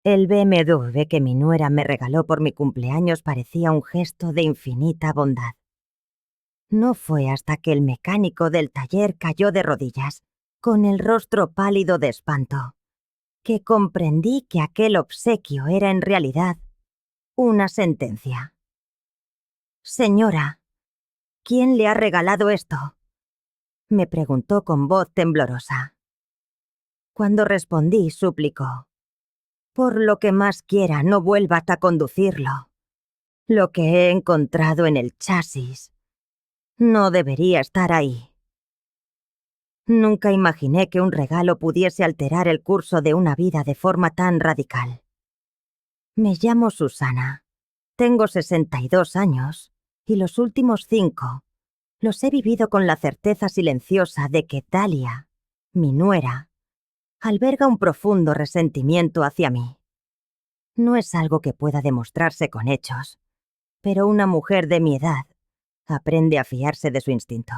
El BMW que mi nuera me regaló por mi cumpleaños parecía un gesto de infinita bondad. No fue hasta que el mecánico del taller cayó de rodillas, con el rostro pálido de espanto, que comprendí que aquel obsequio era en realidad una sentencia. «Señora, ¿quién le ha regalado esto?», me preguntó con voz temblorosa. Cuando respondí, suplicó: «Por lo que más quiera, no vuelvas a conducirlo. Lo que he encontrado en el chasis no debería estar ahí». Nunca imaginé que un regalo pudiese alterar el curso de una vida de forma tan radical. Me llamo Susana. Tengo 62 años y los últimos 5 los he vivido con la certeza silenciosa de que Dalia, mi nuera, alberga un profundo resentimiento hacia mí. No es algo que pueda demostrarse con hechos, pero una mujer de mi edad aprende a fiarse de su instinto.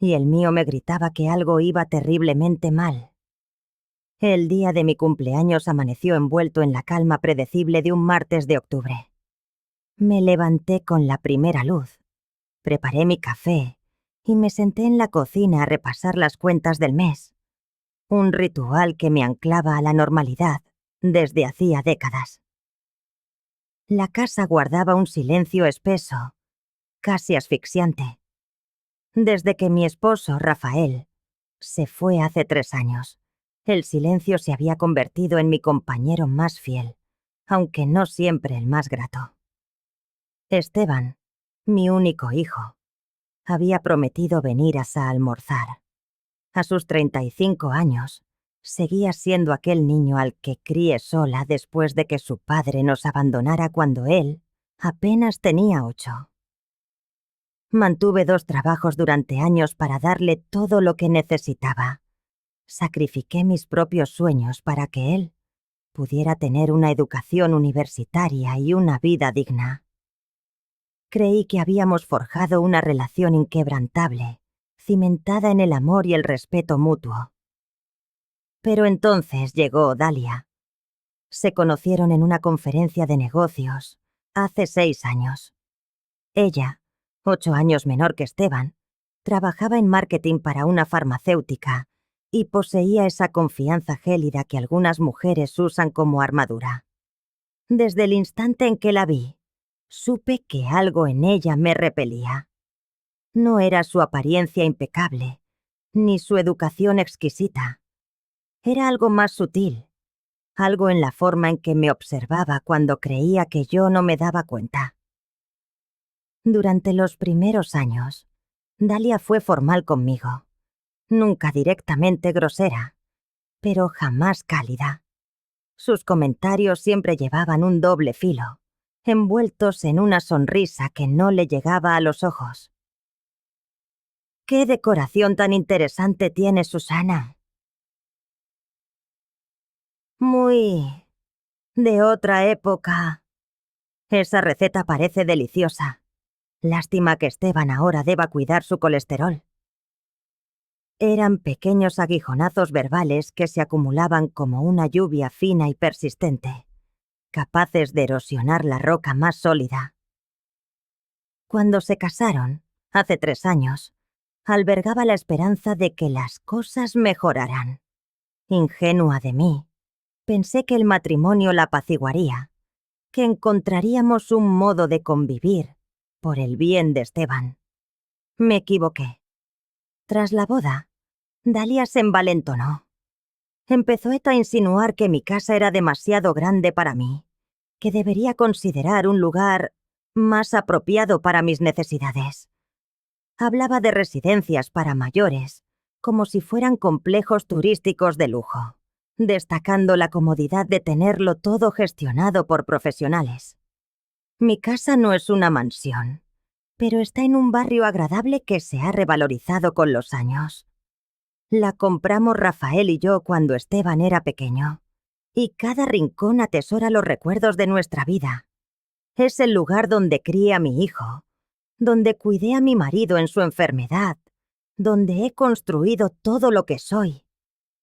Y el mío me gritaba que algo iba terriblemente mal. El día de mi cumpleaños amaneció envuelto en la calma predecible de un martes de octubre. Me levanté con la primera luz, preparé mi café y me senté en la cocina a repasar las cuentas del mes, un ritual que me anclaba a la normalidad desde hacía décadas. La casa guardaba un silencio espeso, casi asfixiante. Desde que mi esposo, Rafael, se fue hace 3 años, el silencio se había convertido en mi compañero más fiel, aunque no siempre el más grato. Esteban, mi único hijo, había prometido venir a almorzar. A sus 35 años, seguía siendo aquel niño al que crié sola después de que su padre nos abandonara cuando él apenas tenía 8. Mantuve 2 trabajos durante años para darle todo lo que necesitaba. Sacrifiqué mis propios sueños para que él pudiera tener una educación universitaria y una vida digna. Creí que habíamos forjado una relación inquebrantable, cimentada en el amor y el respeto mutuo. Pero entonces llegó Dalia. Se conocieron en una conferencia de negocios hace 6 años. Ella, 8 años menor que Esteban, trabajaba en marketing para una farmacéutica y poseía esa confianza gélida que algunas mujeres usan como armadura. Desde el instante en que la vi, supe que algo en ella me repelía. No era su apariencia impecable, ni su educación exquisita. Era algo más sutil, algo en la forma en que me observaba cuando creía que yo no me daba cuenta. Durante los primeros años, Dalia fue formal conmigo. Nunca directamente grosera, pero jamás cálida. Sus comentarios siempre llevaban un doble filo, envueltos en una sonrisa que no le llegaba a los ojos. «¿Qué decoración tan interesante tiene Susana? Muy de otra época. Esa receta parece deliciosa. Lástima que Esteban ahora deba cuidar su colesterol». Eran pequeños aguijonazos verbales que se acumulaban como una lluvia fina y persistente, capaces de erosionar la roca más sólida. Cuando se casaron, hace 3 años, albergaba la esperanza de que las cosas mejoraran. Ingenua de mí, pensé que el matrimonio la apaciguaría, que encontraríamos un modo de convivir por el bien de Esteban. Me equivoqué. Tras la boda, Dalia se envalentonó. Empezó a insinuar que mi casa era demasiado grande para mí, que debería considerar un lugar más apropiado para mis necesidades. Hablaba de residencias para mayores, como si fueran complejos turísticos de lujo, destacando la comodidad de tenerlo todo gestionado por profesionales. Mi casa no es una mansión, pero está en un barrio agradable que se ha revalorizado con los años. La compramos Rafael y yo cuando Esteban era pequeño, y cada rincón atesora los recuerdos de nuestra vida. Es el lugar donde crié a mi hijo, donde cuidé a mi marido en su enfermedad, donde he construido todo lo que soy.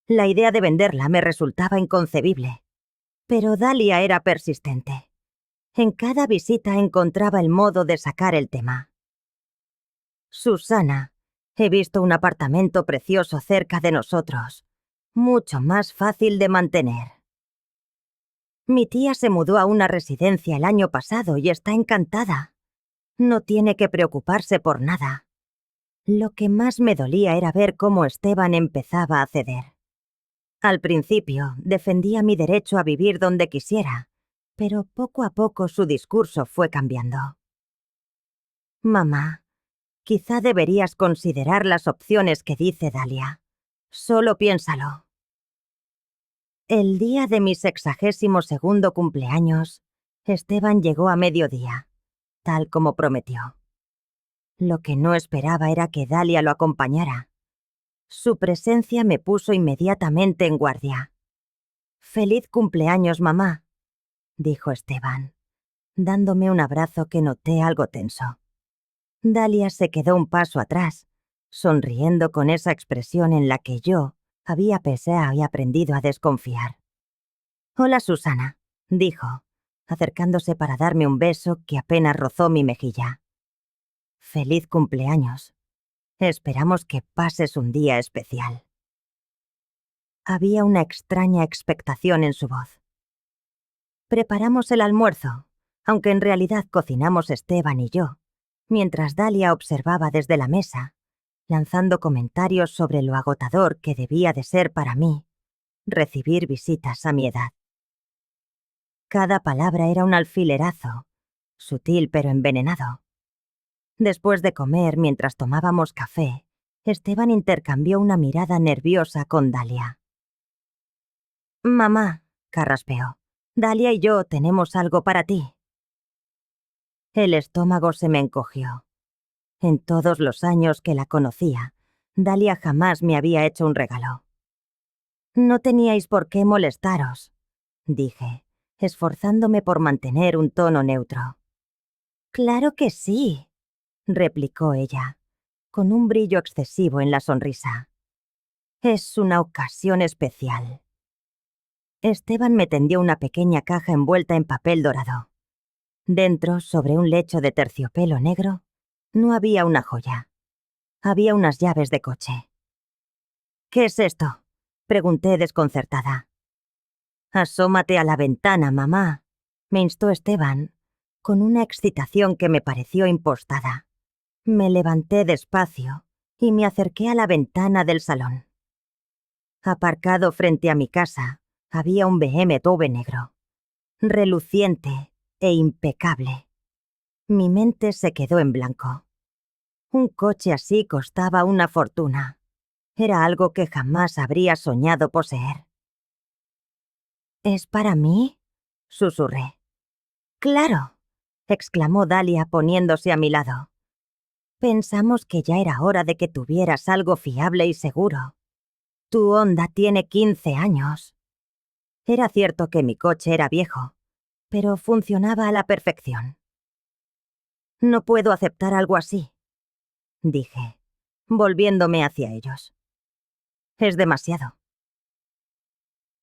La idea de venderla me resultaba inconcebible. Pero Dalia era persistente. En cada visita encontraba el modo de sacar el tema. Susana, he visto un apartamento precioso cerca de nosotros, mucho más fácil de mantener. Mi tía se mudó a una residencia el año pasado y está encantada. No tiene que preocuparse por nada. Lo que más me dolía era ver cómo Esteban empezaba a ceder. Al principio defendía mi derecho a vivir donde quisiera, pero poco a poco su discurso fue cambiando. Mamá, quizá deberías considerar las opciones que dice Dalia. Solo piénsalo. El día de mi 62º cumpleaños, Esteban llegó a mediodía, tal como prometió. Lo que no esperaba era que Dalia lo acompañara. Su presencia me puso inmediatamente en guardia. «Feliz cumpleaños, mamá», dijo Esteban, dándome un abrazo que noté algo tenso. Dalia se quedó un paso atrás, sonriendo con esa expresión en la que yo había pesado y aprendido a desconfiar. «Hola, Susana», dijo, acercándose para darme un beso que apenas rozó mi mejilla. «Feliz cumpleaños. Esperamos que pases un día especial». Había una extraña expectación en su voz. Preparamos el almuerzo, aunque en realidad cocinamos Esteban y yo, mientras Dalia observaba desde la mesa, lanzando comentarios sobre lo agotador que debía de ser para mí recibir visitas a mi edad. Cada palabra era un alfilerazo, sutil pero envenenado. Después de comer, mientras tomábamos café, Esteban intercambió una mirada nerviosa con Dalia. «Mamá», carraspeó, «Dalia y yo tenemos algo para ti». El estómago se me encogió. En todos los años que la conocía, Dalia jamás me había hecho un regalo. «No teníais por qué molestaros», dije, esforzándome por mantener un tono neutro. «Claro que sí», replicó ella, con un brillo excesivo en la sonrisa. «Es una ocasión especial». Esteban me tendió una pequeña caja envuelta en papel dorado. Dentro, sobre un lecho de terciopelo negro, no había una joya. Había unas llaves de coche. «¿Qué es esto?», pregunté desconcertada. «Asómate a la ventana, mamá», me instó Esteban, con una excitación que me pareció impostada. Me levanté despacio y me acerqué a la ventana del salón. Aparcado frente a mi casa, había un BMW negro, reluciente e impecable. Mi mente se quedó en blanco. Un coche así costaba una fortuna. Era algo que jamás habría soñado poseer. «¿Es para mí?», susurré. «Claro», exclamó Dalia poniéndose a mi lado. «Pensamos que ya era hora de que tuvieras algo fiable y seguro. Tu Honda tiene 15 años». Era cierto que mi coche era viejo, pero funcionaba a la perfección. «No puedo aceptar algo así», dije, volviéndome hacia ellos. «Es demasiado».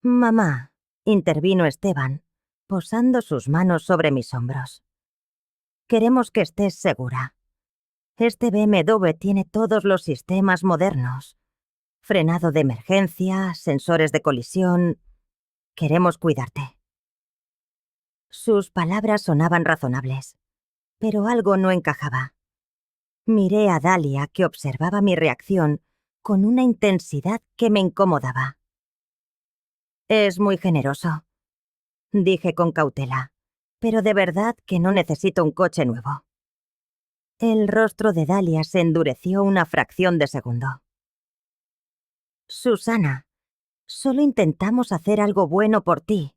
«Mamá», intervino Esteban, posando sus manos sobre mis hombros. «Queremos que estés segura. Este BMW tiene todos los sistemas modernos. Frenado de emergencia, sensores de colisión. Queremos cuidarte». Sus palabras sonaban razonables, pero algo no encajaba. Miré a Dalia, que observaba mi reacción con una intensidad que me incomodaba. «Es muy generoso», dije con cautela, «pero de verdad que no necesito un coche nuevo». El rostro de Dalia se endureció una fracción de segundo. «Susana, solo intentamos hacer algo bueno por ti.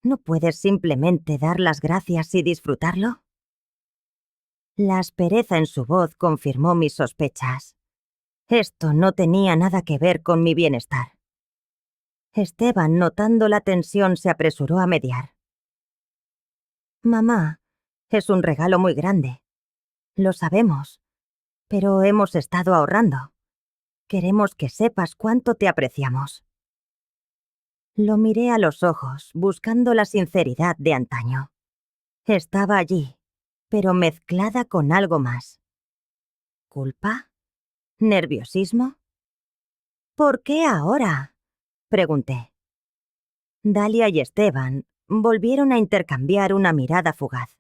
¿No puedes simplemente dar las gracias y disfrutarlo?». La aspereza en su voz confirmó mis sospechas. Esto no tenía nada que ver con mi bienestar. Esteban, notando la tensión, se apresuró a mediar. «Mamá, es un regalo muy grande. Lo sabemos, pero hemos estado ahorrando. Queremos que sepas cuánto te apreciamos». Lo miré a los ojos, buscando la sinceridad de antaño. Estaba allí, pero mezclada con algo más. ¿Culpa? ¿Nerviosismo? ¿Por qué ahora?, pregunté. Dalia y Esteban volvieron a intercambiar una mirada fugaz.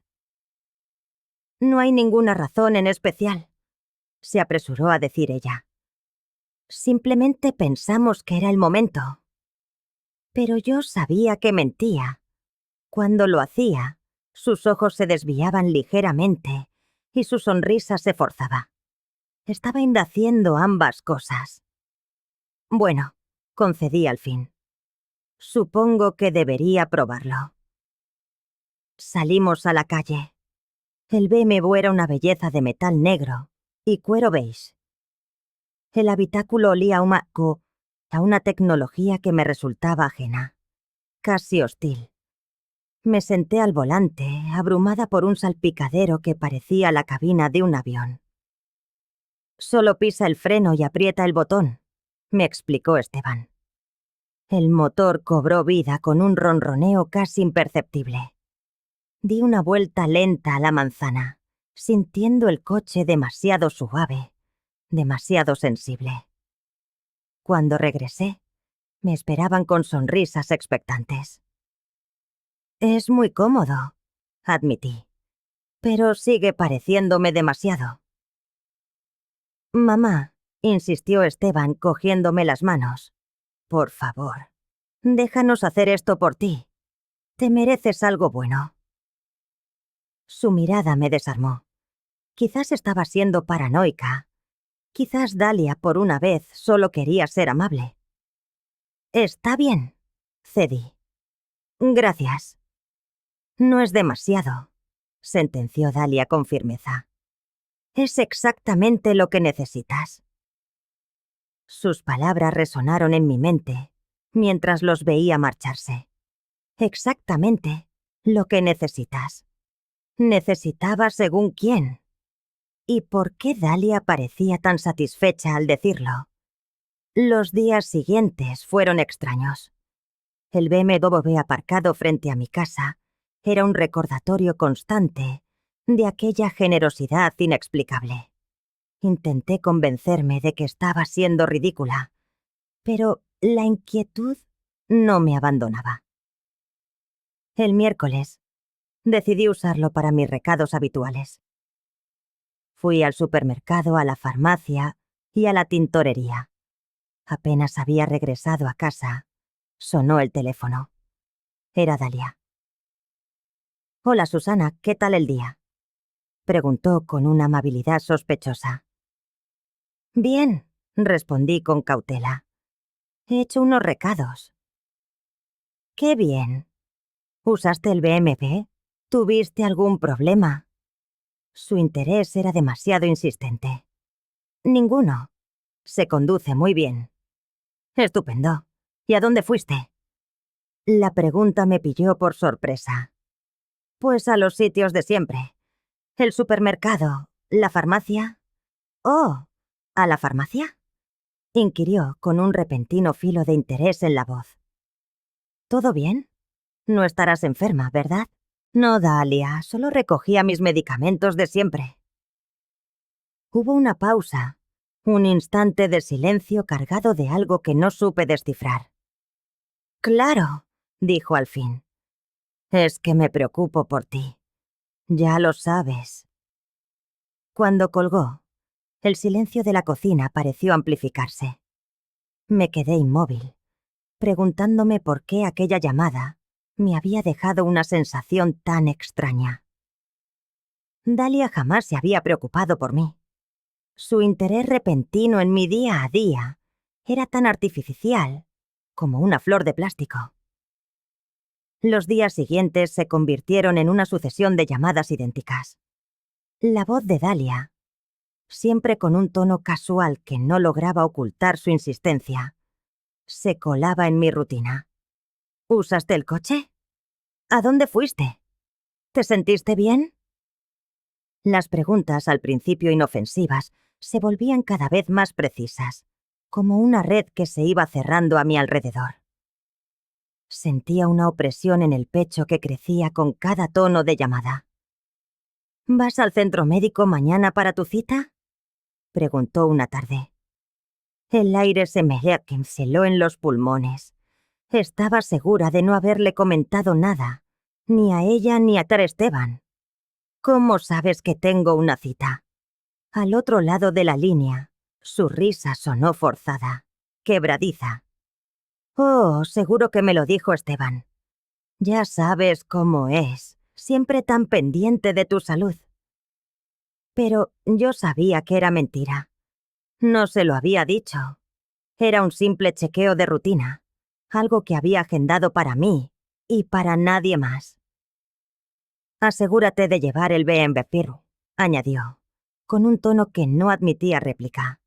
No hay ninguna razón en especial, se apresuró a decir ella. Simplemente pensamos que era el momento. Pero yo sabía que mentía. Cuando lo hacía, sus ojos se desviaban ligeramente y su sonrisa se forzaba. Estaba haciendo ambas cosas. Bueno, concedí al fin. Supongo que debería probarlo. Salimos a la calle. El BMW era una belleza de metal negro y cuero beige. El habitáculo olía a una tecnología que me resultaba ajena, casi hostil. Me senté al volante, abrumada por un salpicadero que parecía la cabina de un avión. Solo pisa el freno y aprieta el botón, me explicó Esteban. El motor cobró vida con un ronroneo casi imperceptible. Di una vuelta lenta a la manzana, sintiendo el coche demasiado suave, demasiado sensible. Cuando regresé, me esperaban con sonrisas expectantes. Es muy cómodo, admití, pero sigue pareciéndome demasiado. Mamá, insistió Esteban cogiéndome las manos. Por favor, déjanos hacer esto por ti. Te mereces algo bueno. Su mirada me desarmó. Quizás estaba siendo paranoica. Quizás Dalia, por una vez, solo quería ser amable. Está bien, cedí. Gracias. No es demasiado, sentenció Dalia con firmeza. Es exactamente lo que necesitas. Sus palabras resonaron en mi mente mientras los veía marcharse. Exactamente lo que necesitas. Necesitaba según quién. ¿Y por qué Dalia parecía tan satisfecha al decirlo? Los días siguientes fueron extraños. El BMW aparcado frente a mi casa era un recordatorio constante de aquella generosidad inexplicable. Intenté convencerme de que estaba siendo ridícula, pero la inquietud no me abandonaba. El miércoles decidí usarlo para mis recados habituales. Fui al supermercado, a la farmacia y a la tintorería. Apenas había regresado a casa, sonó el teléfono. Era Dalia. «Hola, Susana, ¿qué tal el día?», preguntó con una amabilidad sospechosa. «Bien», respondí con cautela. «He hecho unos recados». «Qué bien. ¿Usaste el BMW? ¿Tuviste algún problema?». Su interés era demasiado insistente. «Ninguno. Se conduce muy bien». «Estupendo. ¿Y a dónde fuiste?». La pregunta me pilló por sorpresa. «Pues a los sitios de siempre. El supermercado, la farmacia». «Oh, ¿a la farmacia?», inquirió con un repentino filo de interés en la voz. «¿Todo bien? No estarás enferma, ¿verdad?». «No, Dalia, solo recogía mis medicamentos de siempre». Hubo una pausa, un instante de silencio cargado de algo que no supe descifrar. «Claro», dijo al fin. «Es que me preocupo por ti. Ya lo sabes». Cuando colgó, el silencio de la cocina pareció amplificarse. Me quedé inmóvil, preguntándome por qué aquella llamada me había dejado una sensación tan extraña. Dalia jamás se había preocupado por mí. Su interés repentino en mi día a día era tan artificial como una flor de plástico. Los días siguientes se convirtieron en una sucesión de llamadas idénticas. La voz de Dalia, siempre con un tono casual que no lograba ocultar su insistencia, se colaba en mi rutina. «¿Usaste el coche? ¿A dónde fuiste? ¿Te sentiste bien?». Las preguntas, al principio inofensivas, se volvían cada vez más precisas, como una red que se iba cerrando a mi alrededor. Sentía una opresión en el pecho que crecía con cada tono de llamada. ¿Vas al centro médico mañana para tu cita?, preguntó una tarde. El aire se me heló en los pulmones. Estaba segura de no haberle comentado nada, ni a ella ni a Ter Esteban. ¿Cómo sabes que tengo una cita? Al otro lado de la línea, su risa sonó forzada, quebradiza. Oh, seguro que me lo dijo Esteban. Ya sabes cómo es, siempre tan pendiente de tu salud. Pero yo sabía que era mentira. No se lo había dicho. Era un simple chequeo de rutina, algo que había agendado para mí y para nadie más. Asegúrate de llevar el BMW, añadió, con un tono que no admitía réplica.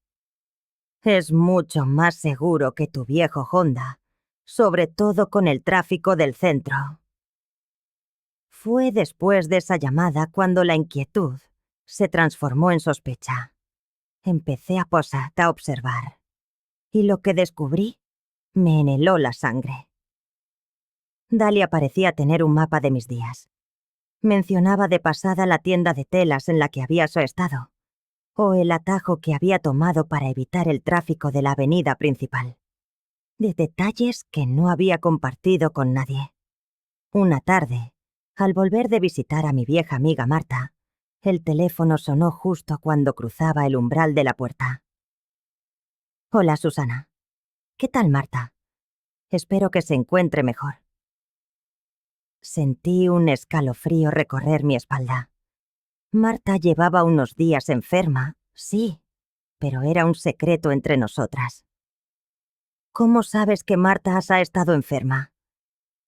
Es mucho más seguro que tu viejo Honda, sobre todo con el tráfico del centro. Fue después de esa llamada cuando la inquietud se transformó en sospecha. Empecé a observar, y lo que descubrí me enheló la sangre. Dalia parecía tener un mapa de mis días. Mencionaba de pasada la tienda de telas en la que había estado, o el atajo que había tomado para evitar el tráfico de la avenida principal. De detalles que no había compartido con nadie. Una tarde, al volver de visitar a mi vieja amiga Marta, el teléfono sonó justo cuando cruzaba el umbral de la puerta. Hola, Susana. ¿Qué tal, Marta? Espero que se encuentre mejor. Sentí un escalofrío recorrer mi espalda. Marta llevaba unos días enferma, sí, pero era un secreto entre nosotras. ¿Cómo sabes que Marta ha estado enferma?,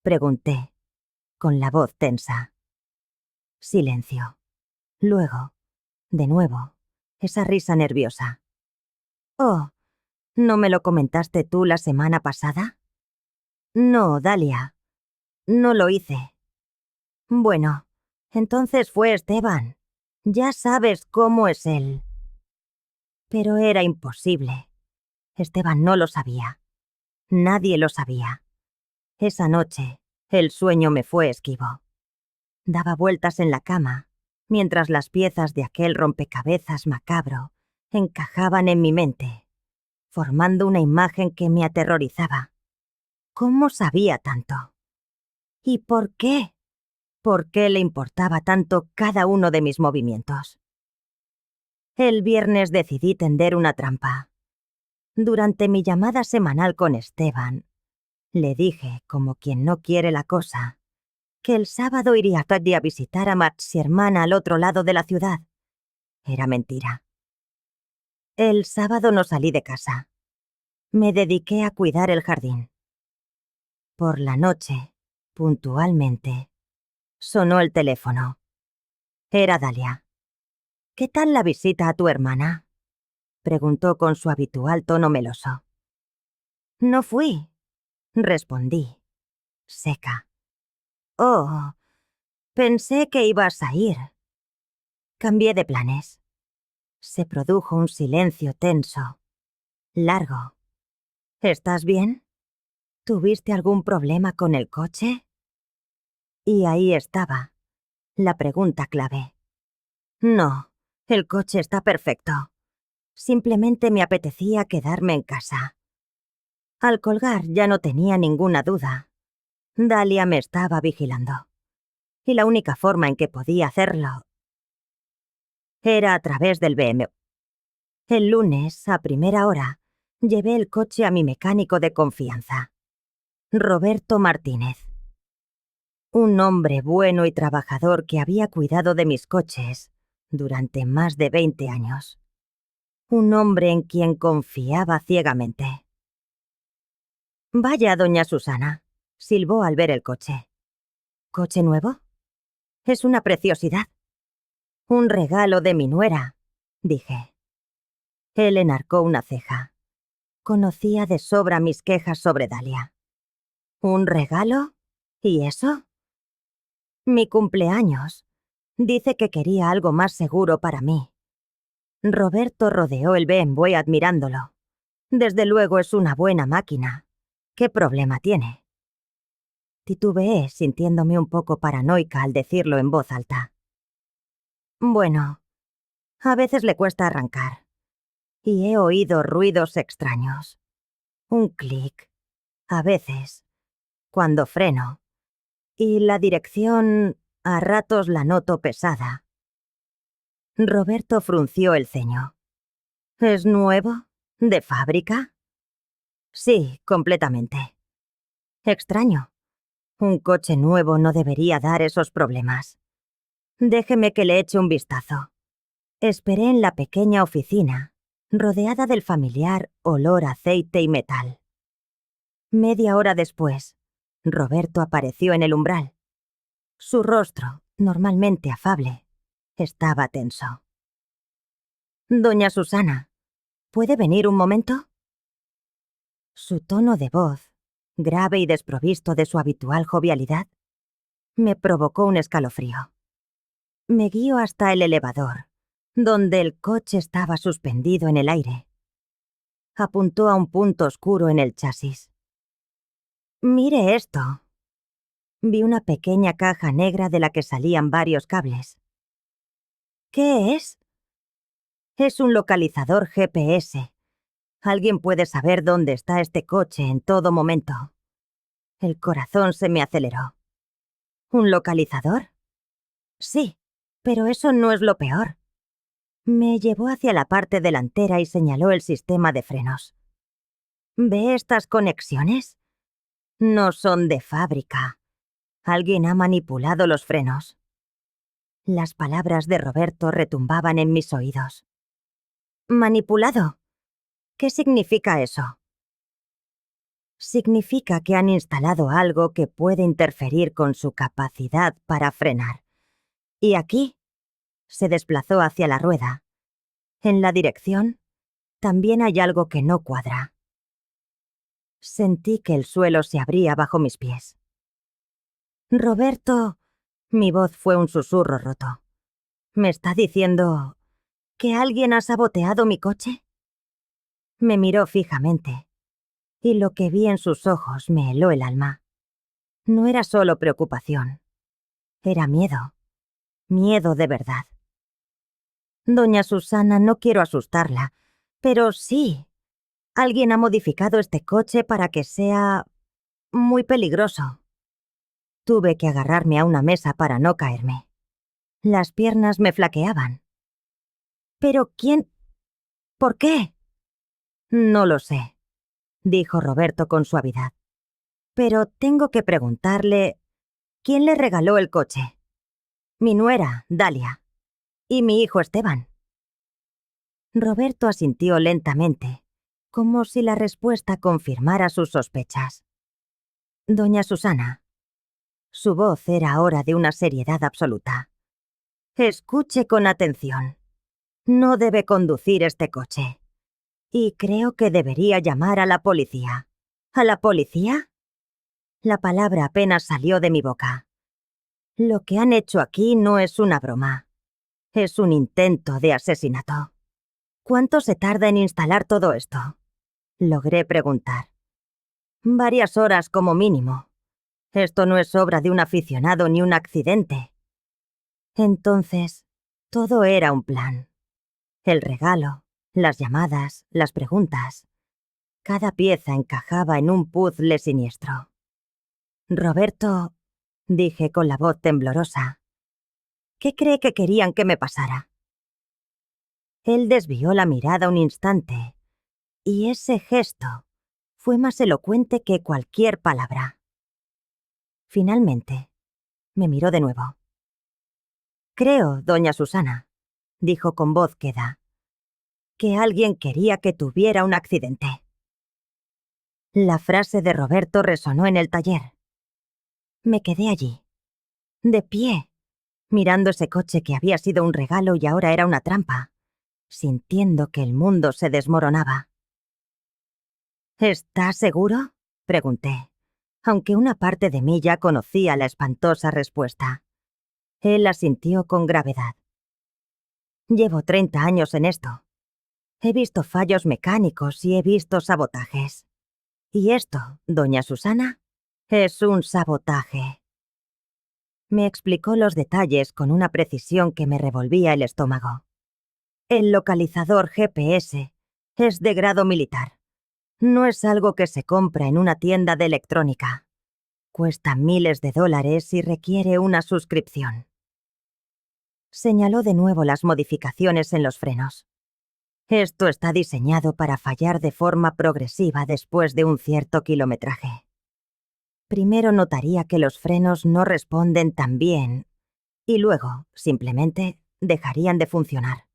pregunté, con la voz tensa. Silencio. Luego, de nuevo, esa risa nerviosa. Oh, ¿no me lo comentaste tú la semana pasada? No, Dalia. No lo hice. Bueno, entonces fue Esteban. Ya sabes cómo es él. Pero era imposible. Esteban no lo sabía. Nadie lo sabía. Esa noche, el sueño me fue esquivo. Daba vueltas en la cama, mientras las piezas de aquel rompecabezas macabro encajaban en mi mente, formando una imagen que me aterrorizaba. ¿Cómo sabía tanto? ¿Y por qué? ¿Por qué le importaba tanto cada uno de mis movimientos? El viernes decidí tender una trampa. Durante mi llamada semanal con Esteban, le dije, como quien no quiere la cosa, que el sábado iría a visitar a Max y hermana al otro lado de la ciudad. Era mentira. El sábado no salí de casa. Me dediqué a cuidar el jardín. Por la noche, puntualmente, sonó el teléfono. Era Dalia. ¿Qué tal la visita a tu hermana?, preguntó con su habitual tono meloso. No fui, respondí, seca. Oh, pensé que ibas a ir. Cambié de planes. Se produjo un silencio tenso, largo. ¿Estás bien? ¿Tuviste algún problema con el coche? Y ahí estaba, la pregunta clave. No, el coche está perfecto. Simplemente me apetecía quedarme en casa. Al colgar ya no tenía ninguna duda. Dalia me estaba vigilando. Y la única forma en que podía hacerlo era a través del BMW. El lunes, a primera hora, llevé el coche a mi mecánico de confianza, Roberto Martínez. Un hombre bueno y trabajador que había cuidado de mis coches durante más de 20 años. Un hombre en quien confiaba ciegamente. Vaya, doña Susana, silbó al ver el coche. ¿Coche nuevo? Es una preciosidad. Un regalo de mi nuera, dije. Él enarcó una ceja. Conocía de sobra mis quejas sobre Dalia. ¿Un regalo? ¿Y eso? Mi cumpleaños. Dice que quería algo más seguro para mí. Roberto rodeó el BMW admirándolo. Desde luego es una buena máquina. ¿Qué problema tiene? Titubeé, sintiéndome un poco paranoica al decirlo en voz alta. Bueno, a veces le cuesta arrancar. Y he oído ruidos extraños. Un clic. A veces. Cuando freno. Y la dirección, a ratos la noto pesada. Roberto frunció el ceño. ¿Es nuevo? ¿De fábrica? Sí, completamente. Extraño. Un coche nuevo no debería dar esos problemas. Déjeme que le eche un vistazo. Esperé en la pequeña oficina, rodeada del familiar olor a aceite y metal. Media hora después, Roberto apareció en el umbral. Su rostro, normalmente afable, estaba tenso. «Doña Susana, ¿puede venir un momento?» Su tono de voz, grave y desprovisto de su habitual jovialidad, me provocó un escalofrío. Me guió hasta el elevador, donde el coche estaba suspendido en el aire. Apuntó a un punto oscuro en el chasis. «Mire esto». Vi una pequeña caja negra de la que salían varios cables. ¿Qué es? Es un localizador GPS. Alguien puede saber dónde está este coche en todo momento. El corazón se me aceleró. ¿Un localizador? Sí, pero eso no es lo peor. Me llevó hacia la parte delantera y señaló el sistema de frenos. ¿Ve estas conexiones? No son de fábrica. Alguien ha manipulado los frenos. Las palabras de Roberto retumbaban en mis oídos. ¿Manipulado? ¿Qué significa eso? Significa que han instalado algo que puede interferir con su capacidad para frenar. Y aquí se desplazó hacia la rueda. En la dirección también hay algo que no cuadra. Sentí que el suelo se abría bajo mis pies. Roberto, mi voz fue un susurro roto. ¿Me está diciendo que alguien ha saboteado mi coche? Me miró fijamente, y lo que vi en sus ojos me heló el alma. No era solo preocupación, era miedo. Miedo de verdad. Doña Susana, no quiero asustarla, pero sí. Alguien ha modificado este coche para que sea muy peligroso. Tuve que agarrarme a una mesa para no caerme. Las piernas me flaqueaban. ¿Pero quién? ¿Por qué? No lo sé, dijo Roberto con suavidad. Pero tengo que preguntarle, ¿quién le regaló el coche? Mi nuera, Dalia, y mi hijo Esteban. Roberto asintió lentamente, como si la respuesta confirmara sus sospechas. Doña Susana. Su voz era ahora de una seriedad absoluta. Escuche con atención. No debe conducir este coche. Y creo que debería llamar a la policía. ¿A la policía? La palabra apenas salió de mi boca. Lo que han hecho aquí no es una broma. Es un intento de asesinato. ¿Cuánto se tarda en instalar todo esto? Logré preguntar. Varias horas como mínimo. Esto no es obra de un aficionado ni un accidente. Entonces, todo era un plan. El regalo, las llamadas, las preguntas. Cada pieza encajaba en un puzzle siniestro. Roberto, dije con la voz temblorosa, ¿qué cree que querían que me pasara? Él desvió la mirada un instante, y ese gesto fue más elocuente que cualquier palabra. Finalmente, me miró de nuevo. Creo, doña Susana, dijo con voz queda, que alguien quería que tuviera un accidente. La frase de Roberto resonó en el taller. Me quedé allí, de pie, mirando ese coche que había sido un regalo y ahora era una trampa, sintiendo que el mundo se desmoronaba. ¿Está seguro?, pregunté, aunque una parte de mí ya conocía la espantosa respuesta. Él asintió con gravedad. Llevo 30 años en esto. He visto fallos mecánicos y he visto sabotajes. Y esto, doña Susana, Es un sabotaje. Me explicó los detalles con una precisión que me revolvía el estómago. El localizador GPS es de grado militar. No es algo que se compra en una tienda de electrónica. Cuesta miles de dólares y requiere una suscripción. Señaló de nuevo las modificaciones en los frenos. Esto está diseñado para fallar de forma progresiva después de un cierto kilometraje. Primero notaría que los frenos no responden tan bien y luego, simplemente, dejarían de funcionar.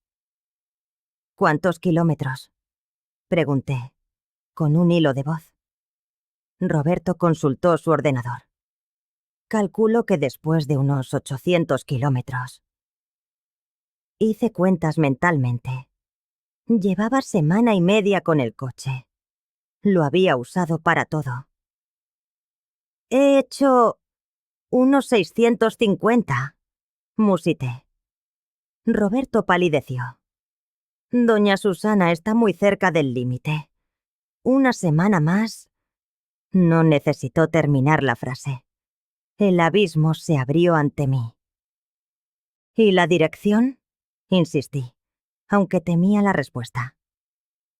¿Cuántos kilómetros?, pregunté, con un hilo de voz. Roberto consultó su ordenador. Calculo que después de unos 800 kilómetros. Hice cuentas mentalmente. Llevaba semana y media con el coche. Lo había usado para todo. He hecho unos 650, musité. Roberto palideció. Doña Susana está muy cerca del límite. Una semana más. No necesitó terminar la frase. El abismo se abrió ante mí. ¿Y la dirección?, insistí, aunque temía la respuesta.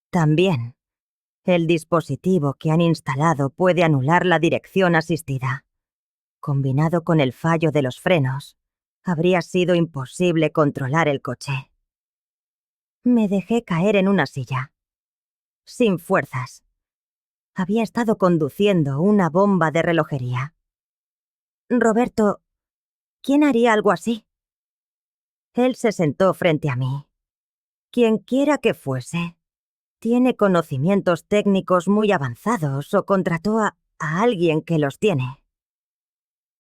También. El dispositivo que han instalado puede anular la dirección asistida. Combinado con el fallo de los frenos, habría sido imposible controlar el coche. Me dejé caer en una silla. Sin fuerzas. Había estado conduciendo una bomba de relojería. Roberto, ¿quién haría algo así? Él se sentó frente a mí. Quienquiera que fuese, tiene conocimientos técnicos muy avanzados o contrató a alguien que los tiene.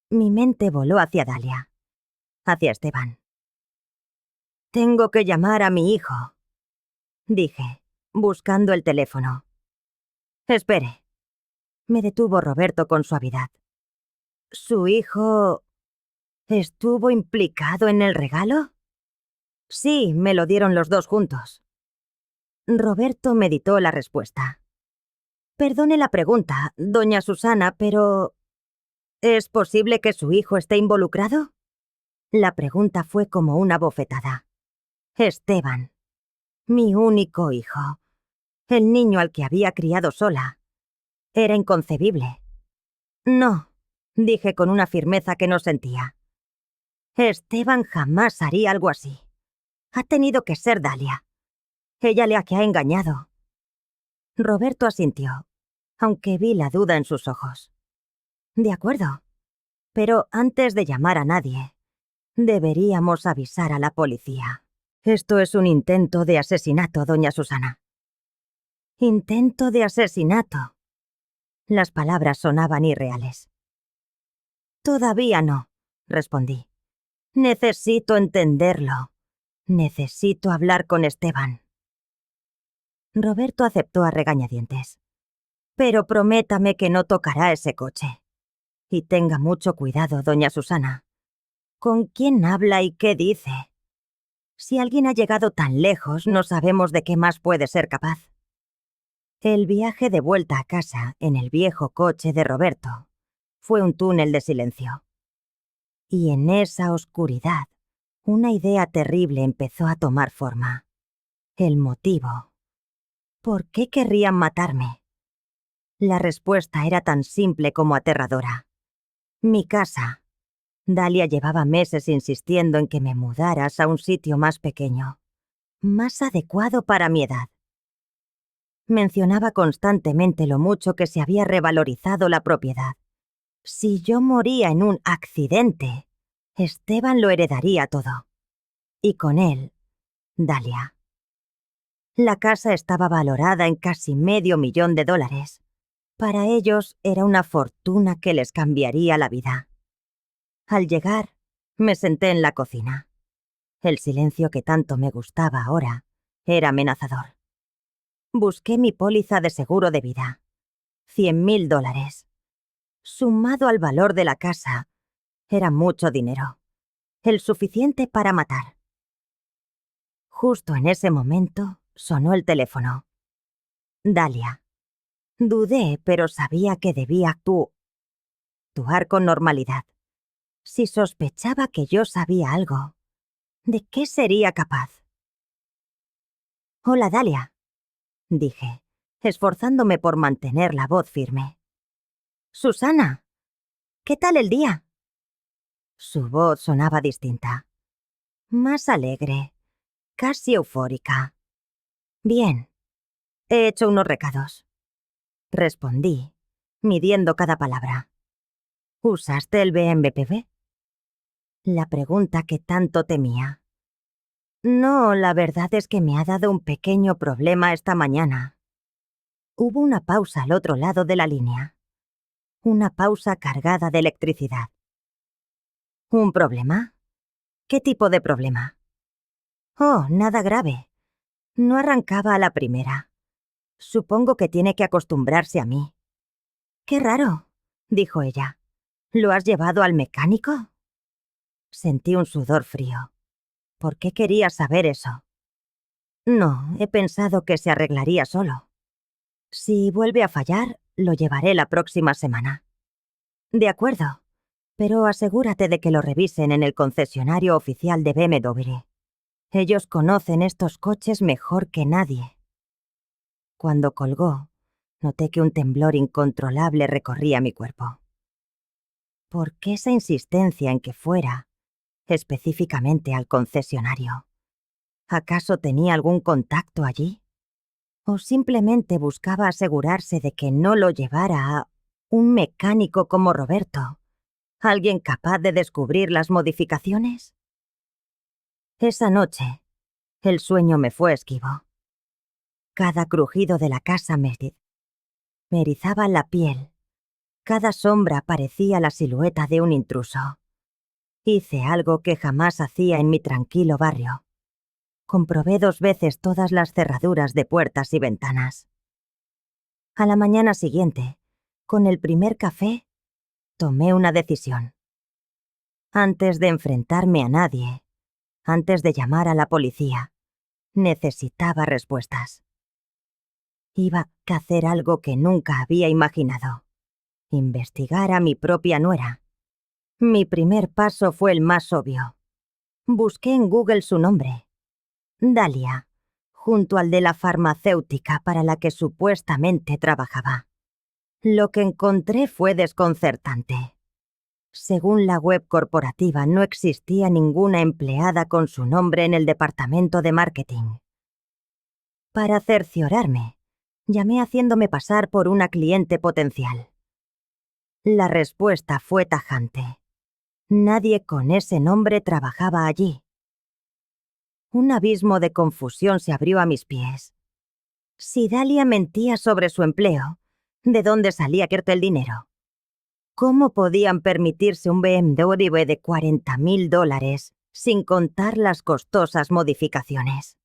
Mi mente voló hacia Dalia, hacia Esteban. Tengo que llamar a mi hijo, dije, buscando el teléfono. Espere. Me detuvo Roberto con suavidad. ¿Su hijo estuvo implicado en el regalo? Sí, me lo dieron los dos juntos. Roberto meditó la respuesta. Perdone la pregunta, doña Susana, pero ¿es posible que su hijo esté involucrado? La pregunta fue como una bofetada. Esteban, mi único hijo, el niño al que había criado sola. Era inconcebible. No, dije con una firmeza que no sentía. Esteban jamás haría algo así. Ha tenido que ser Dalia. Ella le ha engañado. Roberto asintió, aunque vi la duda en sus ojos. De acuerdo. Pero antes de llamar a nadie, deberíamos avisar a la policía. Esto es un intento de asesinato, doña Susana. Intento de asesinato. Las palabras sonaban irreales. Todavía no, respondí. Necesito entenderlo. Necesito hablar con Esteban. Roberto aceptó a regañadientes. Pero prométame que no tocará ese coche. Y tenga mucho cuidado, doña Susana. ¿Con quién habla y qué dice? Si alguien ha llegado tan lejos, no sabemos de qué más puede ser capaz. El viaje de vuelta a casa en el viejo coche de Roberto fue un túnel de silencio. Y en esa oscuridad, una idea terrible empezó a tomar forma. El motivo. ¿Por qué querrían matarme? La respuesta era tan simple como aterradora. Mi casa. Dalia llevaba meses insistiendo en que me mudaras a un sitio más pequeño, más adecuado para mi edad. Mencionaba constantemente lo mucho que se había revalorizado la propiedad. Si yo moría en un accidente, Esteban lo heredaría todo. Y con él, Dalia. La casa estaba valorada en casi $500,000. Para ellos era una fortuna que les cambiaría la vida. Al llegar, me senté en la cocina. El silencio que tanto me gustaba ahora era amenazador. Busqué mi póliza de seguro de vida. $100,000. Sumado al valor de la casa, era mucho dinero. El suficiente para matar. Justo en ese momento, sonó el teléfono. Dalia. Dudé, pero sabía que debía actuar. actuar con normalidad. Si sospechaba que yo sabía algo, ¿de qué sería capaz? Hola, Dalia, dije, esforzándome por mantener la voz firme. Susana, ¿qué tal el día? Su voz sonaba distinta, más alegre, casi eufórica. Bien, he hecho unos recados. Respondí, midiendo cada palabra. ¿Usaste el BMPV? La pregunta que tanto temía. No, la verdad es que me ha dado un pequeño problema esta mañana. Hubo una pausa al otro lado de la línea. Una pausa cargada de electricidad. ¿Un problema? ¿Qué tipo de problema? Oh, nada grave. No arrancaba a la primera. Supongo que tiene que acostumbrarse a mí. Qué raro, dijo ella. ¿Lo has llevado al mecánico? Sentí un sudor frío. ¿Por qué quería saber eso? No, he pensado que se arreglaría solo. Si vuelve a fallar, lo llevaré la próxima semana. De acuerdo, pero asegúrate de que lo revisen en el concesionario oficial de BMW. Ellos conocen estos coches mejor que nadie. Cuando colgó, noté que un temblor incontrolable recorría mi cuerpo. ¿Por qué esa insistencia en que fuera, específicamente al concesionario? ¿Acaso tenía algún contacto allí? ¿O simplemente buscaba asegurarse de que no lo llevara a un mecánico como Roberto? ¿Alguien capaz de descubrir las modificaciones? Esa noche, el sueño me fue esquivo. Cada crujido de la casa me erizaba la piel. Cada sombra parecía la silueta de un intruso. Hice algo que jamás hacía en mi tranquilo barrio. Comprobé 2 veces todas las cerraduras de puertas y ventanas. A la mañana siguiente, con el primer café, tomé una decisión. Antes de enfrentarme a nadie, antes de llamar a la policía, necesitaba respuestas. Iba a hacer algo que nunca había imaginado. Investigar a mi propia nuera. Mi primer paso fue el más obvio. Busqué en Google su nombre. Dalia, junto al de la farmacéutica para la que supuestamente trabajaba. Lo que encontré fue desconcertante. Según la web corporativa, no existía ninguna empleada con su nombre en el departamento de marketing. Para cerciorarme, llamé haciéndome pasar por una cliente potencial. La respuesta fue tajante. Nadie con ese nombre trabajaba allí. Un abismo de confusión se abrió a mis pies. Si Dalia mentía sobre su empleo, ¿de dónde salía el dinero? ¿Cómo podían permitirse un BMW de $40.000 sin contar las costosas modificaciones?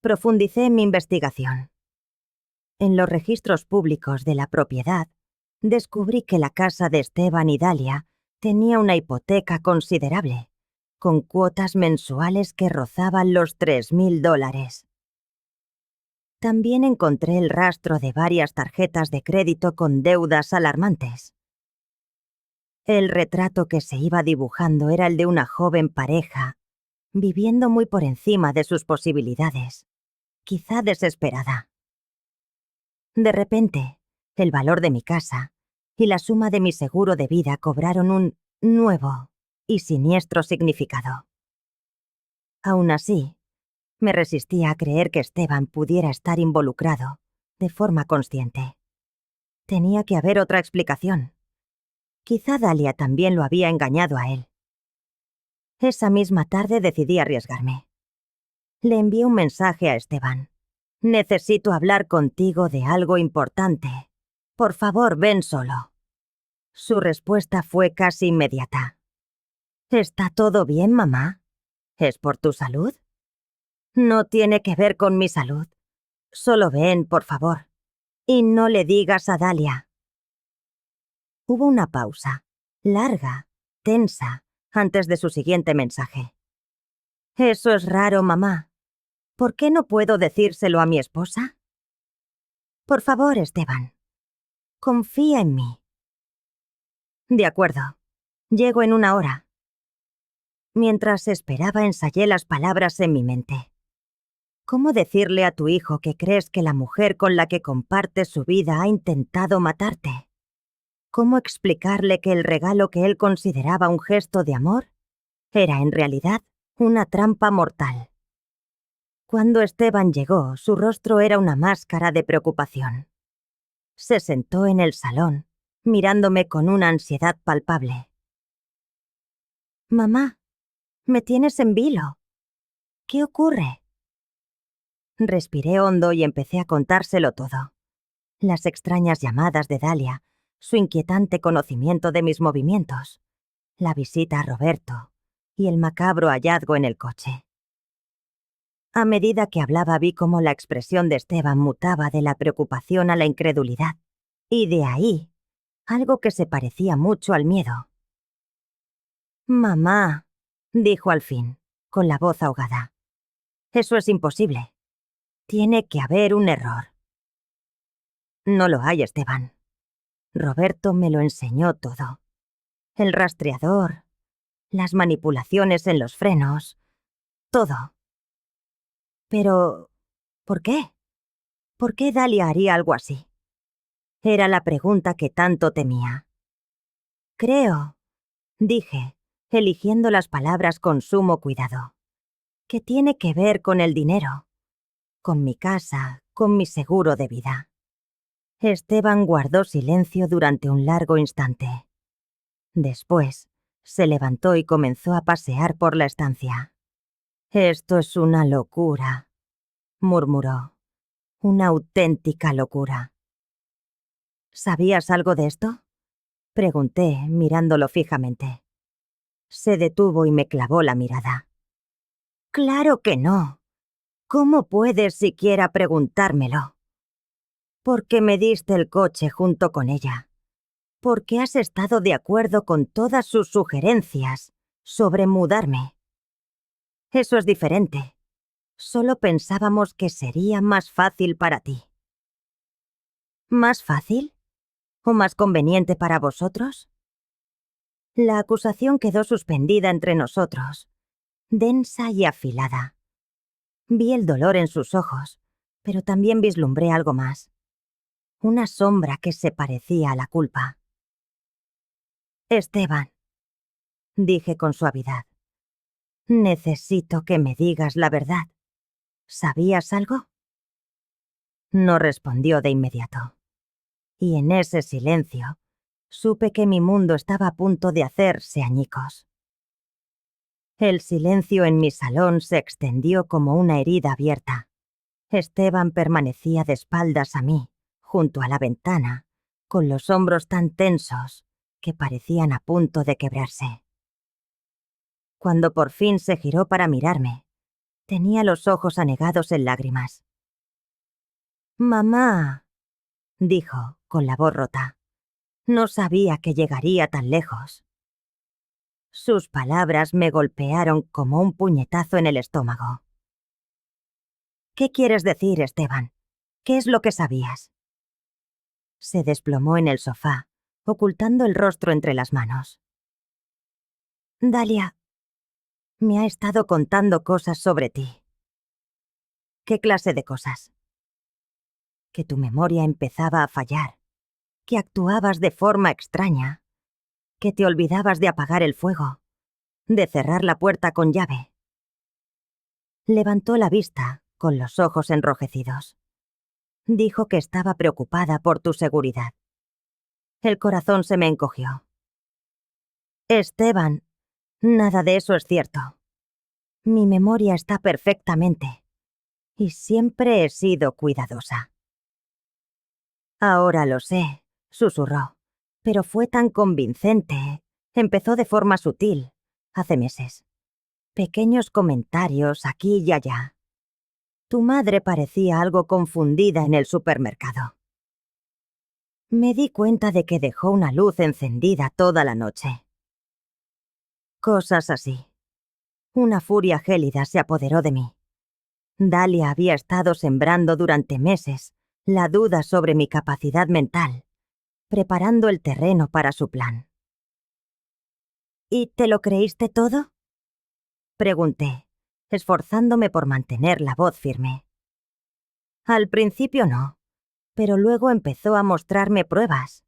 Profundicé en mi investigación. En los registros públicos de la propiedad, descubrí que la casa de Esteban y Dalia tenía una hipoteca considerable, con cuotas mensuales que rozaban los $3.000. También encontré el rastro de varias tarjetas de crédito con deudas alarmantes. El retrato que se iba dibujando era el de una joven pareja, viviendo muy por encima de sus posibilidades, quizá desesperada. De repente, el valor de mi casa y la suma de mi seguro de vida cobraron un nuevo y siniestro significado. Aún así, me resistía a creer que Esteban pudiera estar involucrado, de forma consciente. Tenía que haber otra explicación. Quizá Dalia también lo había engañado a él. Esa misma tarde decidí arriesgarme. Le envié un mensaje a Esteban. Necesito hablar contigo de algo importante. Por favor, ven solo. Su respuesta fue casi inmediata. ¿Está todo bien, mamá? ¿Es por tu salud? No tiene que ver con mi salud. Solo ven, por favor. Y no le digas a Dalia. Hubo una pausa, larga, tensa, antes de su siguiente mensaje. Eso es raro, mamá. ¿Por qué no puedo decírselo a mi esposa? Por favor, Esteban. Confía en mí. De acuerdo. Llego en 1 hora. Mientras esperaba ensayé las palabras en mi mente. ¿Cómo decirle a tu hijo que crees que la mujer con la que compartes su vida ha intentado matarte? ¿Cómo explicarle que el regalo que él consideraba un gesto de amor era en realidad una trampa mortal? Cuando Esteban llegó, su rostro era una máscara de preocupación. Se sentó en el salón, mirándome con una ansiedad palpable. «Mamá, me tienes en vilo. ¿Qué ocurre?» Respiré hondo y empecé a contárselo todo. Las extrañas llamadas de Dalia, su inquietante conocimiento de mis movimientos, la visita a Roberto y el macabro hallazgo en el coche. A medida que hablaba vi cómo la expresión de Esteban mutaba de la preocupación a la incredulidad, y de ahí, algo que se parecía mucho al miedo. «Mamá», dijo al fin, con la voz ahogada. «Eso es imposible. Tiene que haber un error». «No lo hay, Esteban. Roberto me lo enseñó todo. El rastreador, las manipulaciones en los frenos, todo». «Pero, ¿por qué? ¿Por qué Dalia haría algo así?». Era la pregunta que tanto temía. «Creo», dije, eligiendo las palabras con sumo cuidado, «que tiene que ver con el dinero, con mi casa, con mi seguro de vida». Esteban guardó silencio durante un largo instante. Después, se levantó y comenzó a pasear por la estancia. «Esto es una locura», murmuró. «Una auténtica locura». «¿Sabías algo de esto?», pregunté, mirándolo fijamente. Se detuvo y me clavó la mirada. «Claro que no. ¿Cómo puedes siquiera preguntármelo? Porque me diste el coche junto con ella. Porque has estado de acuerdo con todas sus sugerencias sobre mudarme. Eso es diferente. Solo pensábamos que sería más fácil para ti». ¿Más fácil? ¿O más conveniente para vosotros? La acusación quedó suspendida entre nosotros, densa y afilada. Vi el dolor en sus ojos, pero también vislumbré algo más. Una sombra que se parecía a la culpa. «Esteban», dije con suavidad, «necesito que me digas la verdad. ¿Sabías algo?». No respondió de inmediato. Y en ese silencio, supe que mi mundo estaba a punto de hacerse añicos. El silencio en mi salón se extendió como una herida abierta. Esteban permanecía de espaldas a mí, junto a la ventana, con los hombros tan tensos que parecían a punto de quebrarse. Cuando por fin se giró para mirarme, tenía los ojos anegados en lágrimas. «Mamá», dijo, con la voz rota, «no sabía que llegaría tan lejos». Sus palabras me golpearon como un puñetazo en el estómago. «¿Qué quieres decir, Esteban? ¿Qué es lo que sabías?». Se desplomó en el sofá, ocultando el rostro entre las manos. «Dalia me ha estado contando cosas sobre ti». «¿Qué clase de cosas?». «Que tu memoria empezaba a fallar, que actuabas de forma extraña, que te olvidabas de apagar el fuego, de cerrar la puerta con llave». Levantó la vista, con los ojos enrojecidos. Dijo que estaba preocupada por tu seguridad. El corazón se me encogió. «Esteban, nada de eso es cierto. Mi memoria está perfectamente. Y siempre he sido cuidadosa». «Ahora lo sé», susurró, «pero fue tan convincente. Empezó de forma sutil, hace meses. Pequeños comentarios aquí y allá. Tu madre parecía algo confundida en el supermercado. Me di cuenta de que dejó una luz encendida toda la noche. Cosas así. Una furia gélida se apoderó de mí. Dalia había estado sembrando durante meses la duda sobre mi capacidad mental, preparando el terreno para su plan. ¿Y te lo creíste todo? Pregunté, esforzándome por mantener la voz firme. Al principio no, pero luego empezó a mostrarme pruebas.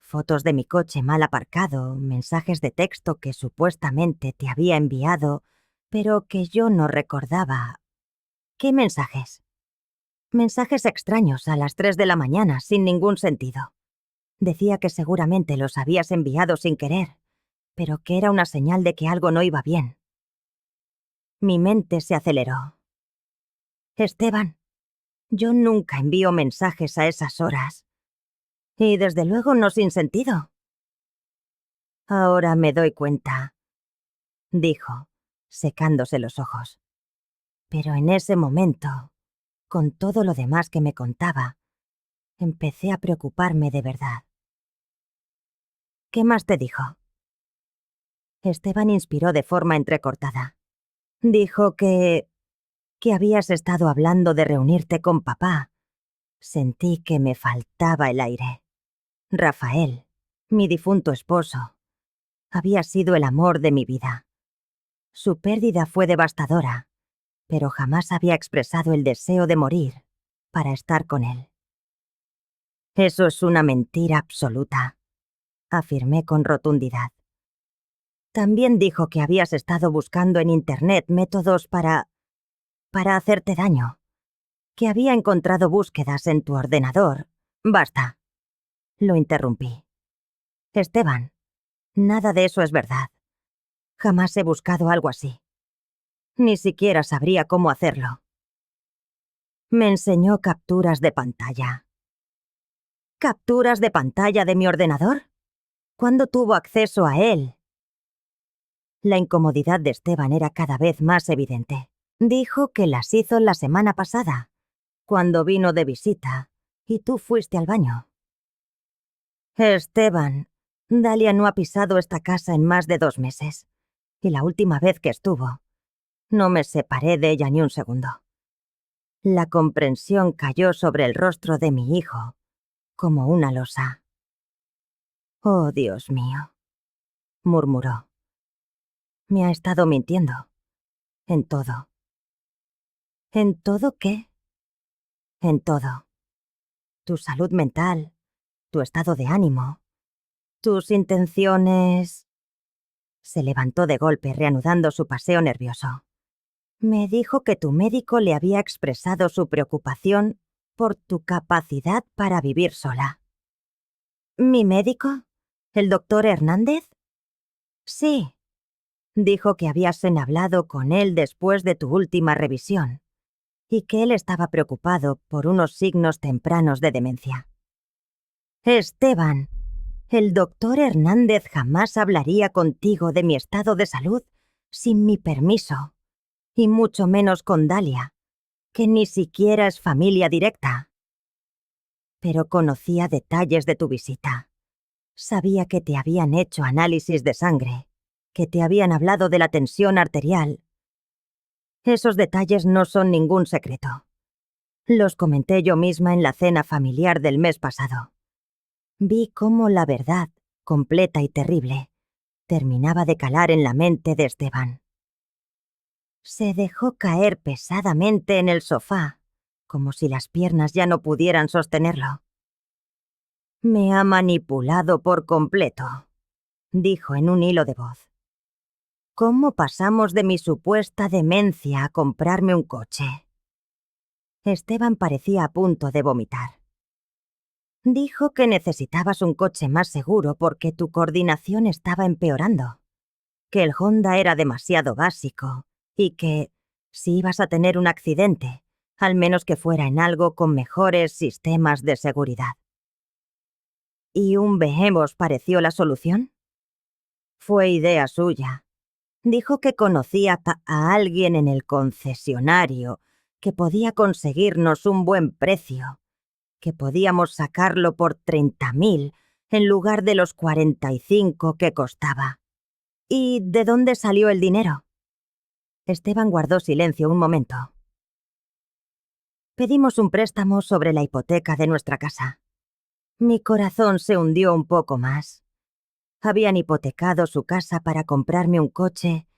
Fotos de mi coche mal aparcado, mensajes de texto que supuestamente te había enviado, pero que yo no recordaba. ¿Qué mensajes? Mensajes extraños a las 3 de la mañana, sin ningún sentido. Decía que seguramente los habías enviado sin querer, pero que era una señal de que algo no iba bien. Mi mente se aceleró. Esteban, yo nunca envío mensajes a esas horas. Y desde luego no sin sentido. Ahora me doy cuenta, dijo, secándose los ojos. Pero en ese momento, con todo lo demás que me contaba, empecé a preocuparme de verdad. ¿Qué más te dijo? Esteban inspiró de forma entrecortada. Dijo que habías estado hablando de reunirte con papá. Sentí que me faltaba el aire. Rafael, mi difunto esposo, había sido el amor de mi vida. Su pérdida fue devastadora, pero jamás había expresado el deseo de morir para estar con él. Eso es una mentira absoluta, afirmé con rotundidad. También dijo que habías estado buscando en Internet métodos para hacerte daño, que había encontrado búsquedas en tu ordenador. Basta, lo interrumpí. Esteban, nada de eso es verdad. Jamás he buscado algo así. Ni siquiera sabría cómo hacerlo. Me enseñó capturas de pantalla. ¿Capturas de pantalla de mi ordenador? ¿Cuándo tuvo acceso a él? La incomodidad de Esteban era cada vez más evidente. Dijo que las hizo la semana pasada, cuando vino de visita, y tú fuiste al baño. Esteban, Dalia no ha pisado esta casa en más de 2 meses, y la última vez que estuvo, no me separé de ella ni un segundo. La comprensión cayó sobre el rostro de mi hijo, como una losa. Oh, Dios mío, murmuró. Me ha estado mintiendo. En todo. ¿En todo qué? En todo. Tu salud mental, tu estado de ánimo, tus intenciones... Se levantó de golpe, reanudando su paseo nervioso. Me dijo que tu médico le había expresado su preocupación por tu capacidad para vivir sola. ¿Mi médico? ¿El doctor Hernández? Sí. Dijo que habías hablado con él después de tu última revisión y que él estaba preocupado por unos signos tempranos de demencia. Esteban, el doctor Hernández jamás hablaría contigo de mi estado de salud sin mi permiso, y mucho menos con Dalia, que ni siquiera es familia directa. Pero conocía detalles de tu visita. Sabía que te habían hecho análisis de sangre, que te habían hablado de la tensión arterial. Esos detalles no son ningún secreto. Los comenté yo misma en la cena familiar del mes pasado. Vi cómo la verdad, completa y terrible, terminaba de calar en la mente de Esteban. Se dejó caer pesadamente en el sofá, como si las piernas ya no pudieran sostenerlo. Me ha manipulado por completo, dijo en un hilo de voz. ¿Cómo pasamos de mi supuesta demencia a comprarme un coche? Esteban parecía a punto de vomitar. Dijo que necesitabas un coche más seguro porque tu coordinación estaba empeorando, que el Honda era demasiado básico y que, si ibas a tener un accidente, al menos que fuera en algo con mejores sistemas de seguridad. ¿Y un Behemoth pareció la solución? Fue idea suya. Dijo que conocía a alguien en el concesionario que podía conseguirnos un buen precio, que podíamos sacarlo por 30.000 en lugar de los 45 que costaba. ¿Y de dónde salió el dinero? Esteban guardó silencio un momento. Pedimos un préstamo sobre la hipoteca de nuestra casa. Mi corazón se hundió un poco más. Habían hipotecado su casa para comprarme un coche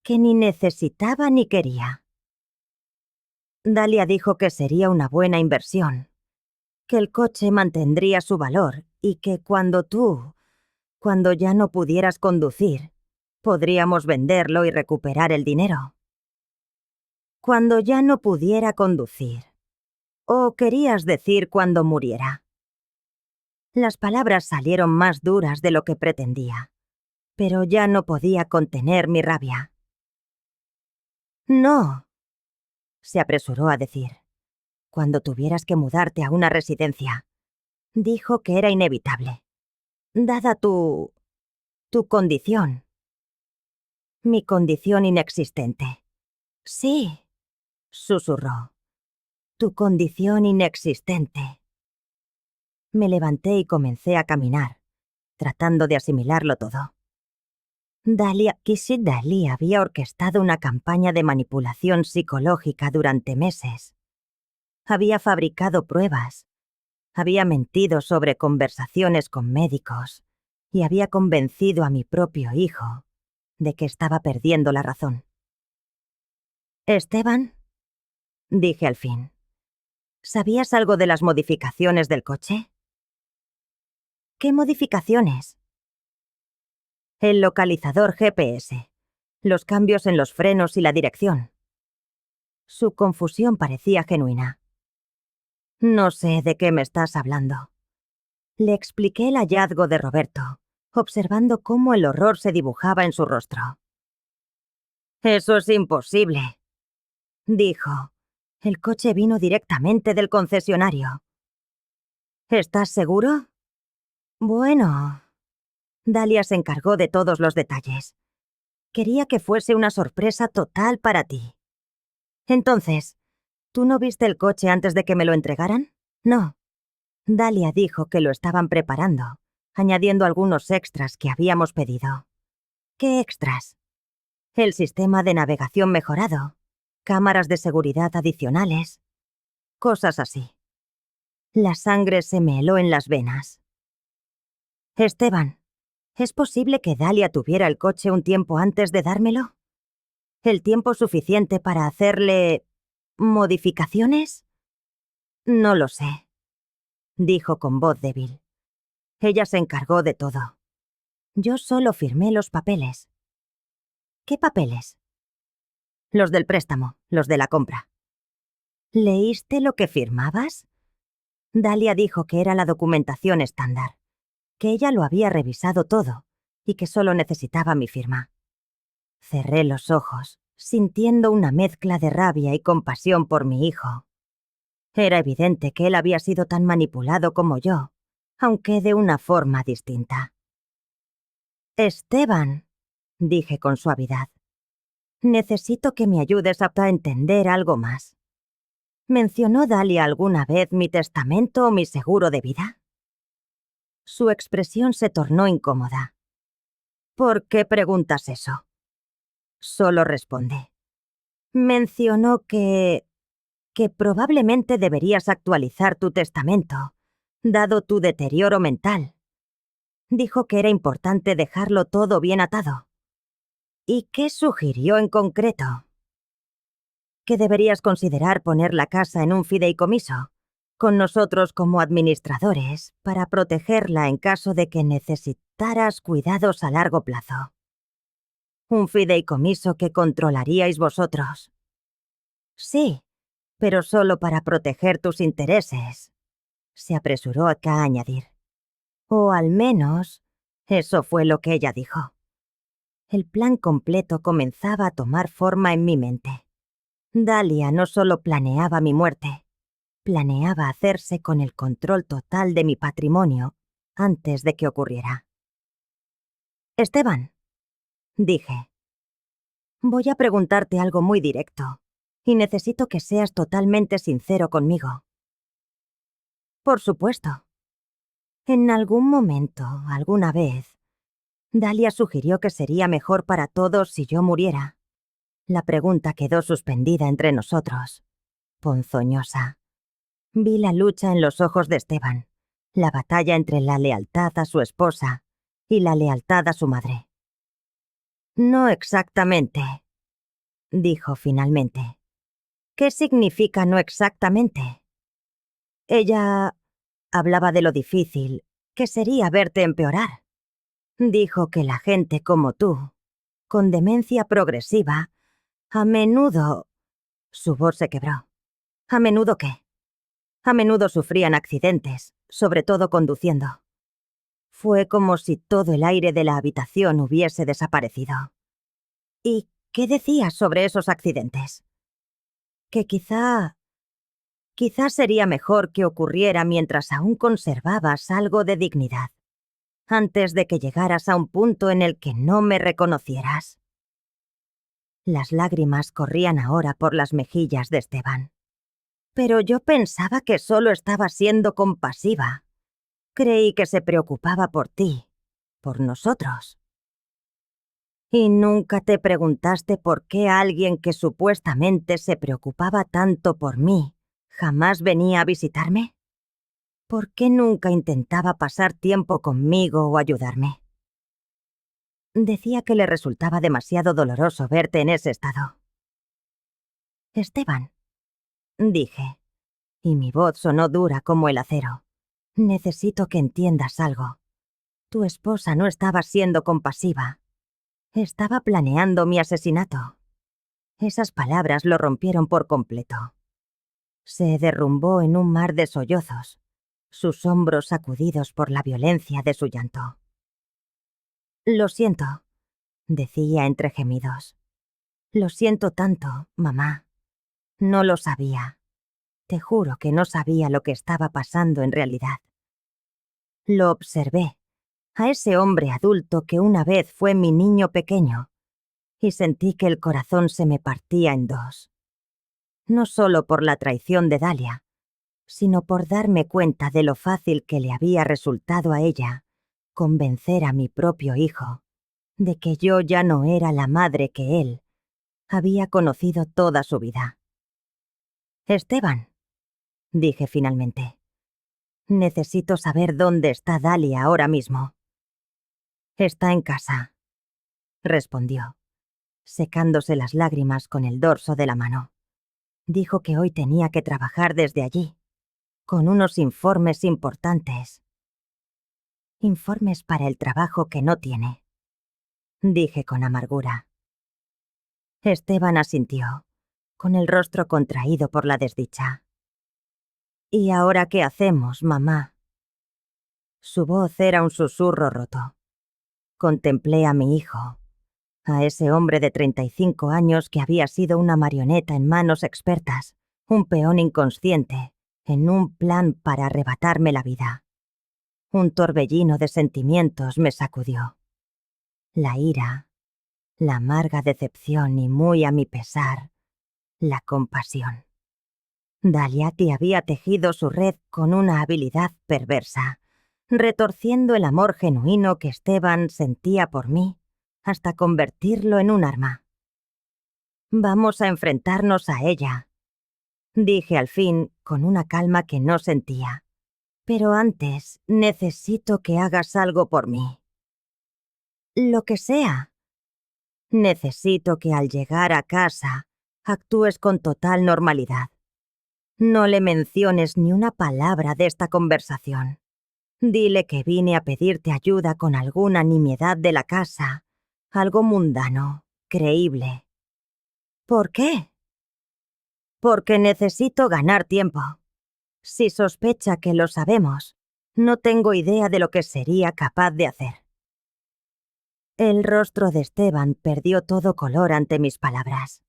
que ni necesitaba ni quería. Dalia dijo que sería una buena inversión, que el coche mantendría su valor y que cuando ya no pudieras conducir, podríamos venderlo y recuperar el dinero. Cuando ya no pudiera conducir. ¿O querías decir cuando muriera? Las palabras salieron más duras de lo que pretendía, pero ya no podía contener mi rabia. No, se apresuró a decir. Cuando tuvieras que mudarte a una residencia. Dijo que era inevitable. Dada tu condición. Mi condición inexistente. Sí, susurró. Tu condición inexistente. Me levanté y comencé a caminar, tratando de asimilarlo todo. Kishit Dalia había orquestado una campaña de manipulación psicológica durante meses. Había fabricado pruebas. Había mentido sobre conversaciones con médicos y había convencido a mi propio hijo de que estaba perdiendo la razón. «Esteban», dije al fin, «¿sabías algo de las modificaciones del coche?» «¿Qué modificaciones?» «El localizador GPS, los cambios en los frenos y la dirección». Su confusión parecía genuina. «No sé de qué me estás hablando». Le expliqué el hallazgo de Roberto, observando cómo el horror se dibujaba en su rostro. «Eso es imposible», dijo. «El coche vino directamente del concesionario». «¿Estás seguro?» «Bueno...» Dalia se encargó de todos los detalles. Quería que fuese una sorpresa total para ti. Entonces, ¿tú no viste el coche antes de que me lo entregaran? No. Dalia dijo que lo estaban preparando, añadiendo algunos extras que habíamos pedido. ¿Qué extras? El sistema de navegación mejorado, cámaras de seguridad adicionales, cosas así. La sangre se me heló en las venas. Esteban, ¿es posible que Dalia tuviera el coche un tiempo antes de dármelo? ¿El tiempo suficiente para hacerle modificaciones? No lo sé, dijo con voz débil. Ella se encargó de todo. Yo solo firmé los papeles. ¿Qué papeles? Los del préstamo, los de la compra. ¿Leíste lo que firmabas? Dalia dijo que era la documentación estándar, que ella lo había revisado todo y que solo necesitaba mi firma. Cerré los ojos, sintiendo una mezcla de rabia y compasión por mi hijo. Era evidente que él había sido tan manipulado como yo, aunque de una forma distinta. «Esteban», dije con suavidad, «necesito que me ayudes a entender algo más. ¿Mencionó Dalia alguna vez mi testamento o mi seguro de vida?» Su expresión se tornó incómoda. «¿Por qué preguntas eso?» Solo responde. «Mencionó que probablemente deberías actualizar tu testamento, dado tu deterioro mental. Dijo que era importante dejarlo todo bien atado». «¿Y qué sugirió en concreto?» «Que deberías considerar poner la casa en un fideicomiso, con nosotros como administradores, para protegerla en caso de que necesitaras cuidados a largo plazo. Un fideicomiso que controlaríais vosotros». «Sí, pero solo para proteger tus intereses», se apresuró a añadir. «O al menos, eso fue lo que ella dijo». El plan completo comenzaba a tomar forma en mi mente. Dalia no solo planeaba mi muerte, planeaba hacerse con el control total de mi patrimonio antes de que ocurriera. «Esteban», dije, «voy a preguntarte algo muy directo, y necesito que seas totalmente sincero conmigo». «Por supuesto». «En algún momento, alguna vez, Dalia sugirió que sería mejor para todos si yo muriera». La pregunta quedó suspendida entre nosotros, ponzoñosa. Vi la lucha en los ojos de Esteban, la batalla entre la lealtad a su esposa y la lealtad a su madre. No exactamente, dijo finalmente. ¿Qué significa no exactamente? Ella hablaba de lo difícil que sería verte empeorar. Dijo que la gente como tú, con demencia progresiva, a menudo... Su voz se quebró. ¿A menudo qué? A menudo sufrían accidentes, sobre todo conduciendo. Fue como si todo el aire de la habitación hubiese desaparecido. ¿Y qué decías sobre esos accidentes? Que quizá sería mejor que ocurriera mientras aún conservabas algo de dignidad, antes de que llegaras a un punto en el que no me reconocieras. Las lágrimas corrían ahora por las mejillas de Esteban. Pero yo pensaba que solo estaba siendo compasiva. Creí que se preocupaba por ti, por nosotros. ¿Y nunca te preguntaste por qué alguien que supuestamente se preocupaba tanto por mí jamás venía a visitarme? ¿Por qué nunca intentaba pasar tiempo conmigo o ayudarme? Decía que le resultaba demasiado doloroso verte en ese estado. Esteban, dije, y mi voz sonó dura como el acero. Necesito que entiendas algo. Tu esposa no estaba siendo compasiva. Estaba planeando mi asesinato. Esas palabras lo rompieron por completo. Se derrumbó en un mar de sollozos, sus hombros sacudidos por la violencia de su llanto. Lo siento, decía entre gemidos. Lo siento tanto, mamá. No lo sabía. Te juro que no sabía lo que estaba pasando en realidad. Lo observé, a ese hombre adulto que una vez fue mi niño pequeño, y sentí que el corazón se me partía en dos. No solo por la traición de Dalia, sino por darme cuenta de lo fácil que le había resultado a ella convencer a mi propio hijo de que yo ya no era la madre que él había conocido toda su vida. Esteban, dije finalmente, necesito saber dónde está Dalia ahora mismo. Está en casa, respondió, secándose las lágrimas con el dorso de la mano. Dijo que hoy tenía que trabajar desde allí, con unos informes importantes. Informes para el trabajo que no tiene, dije con amargura. Esteban asintió, con el rostro contraído por la desdicha. ¿Y ahora qué hacemos, mamá? Su voz era un susurro roto. Contemplé a mi hijo, a ese hombre de 35 años que había sido una marioneta en manos expertas, un peón inconsciente, en un plan para arrebatarme la vida. Un torbellino de sentimientos me sacudió. La ira, la amarga decepción y, muy a mi pesar, la compasión. Daliati había tejido su red con una habilidad perversa, retorciendo el amor genuino que Esteban sentía por mí hasta convertirlo en un arma. Vamos a enfrentarnos a ella, dije al fin con una calma que no sentía. Pero antes necesito que hagas algo por mí. Lo que sea. Necesito que al llegar a casa actúes con total normalidad. No le menciones ni una palabra de esta conversación. Dile que vine a pedirte ayuda con alguna nimiedad de la casa, algo mundano, creíble. ¿Por qué? Porque necesito ganar tiempo. Si sospecha que lo sabemos, no tengo idea de lo que sería capaz de hacer. El rostro de Esteban perdió todo color ante mis palabras.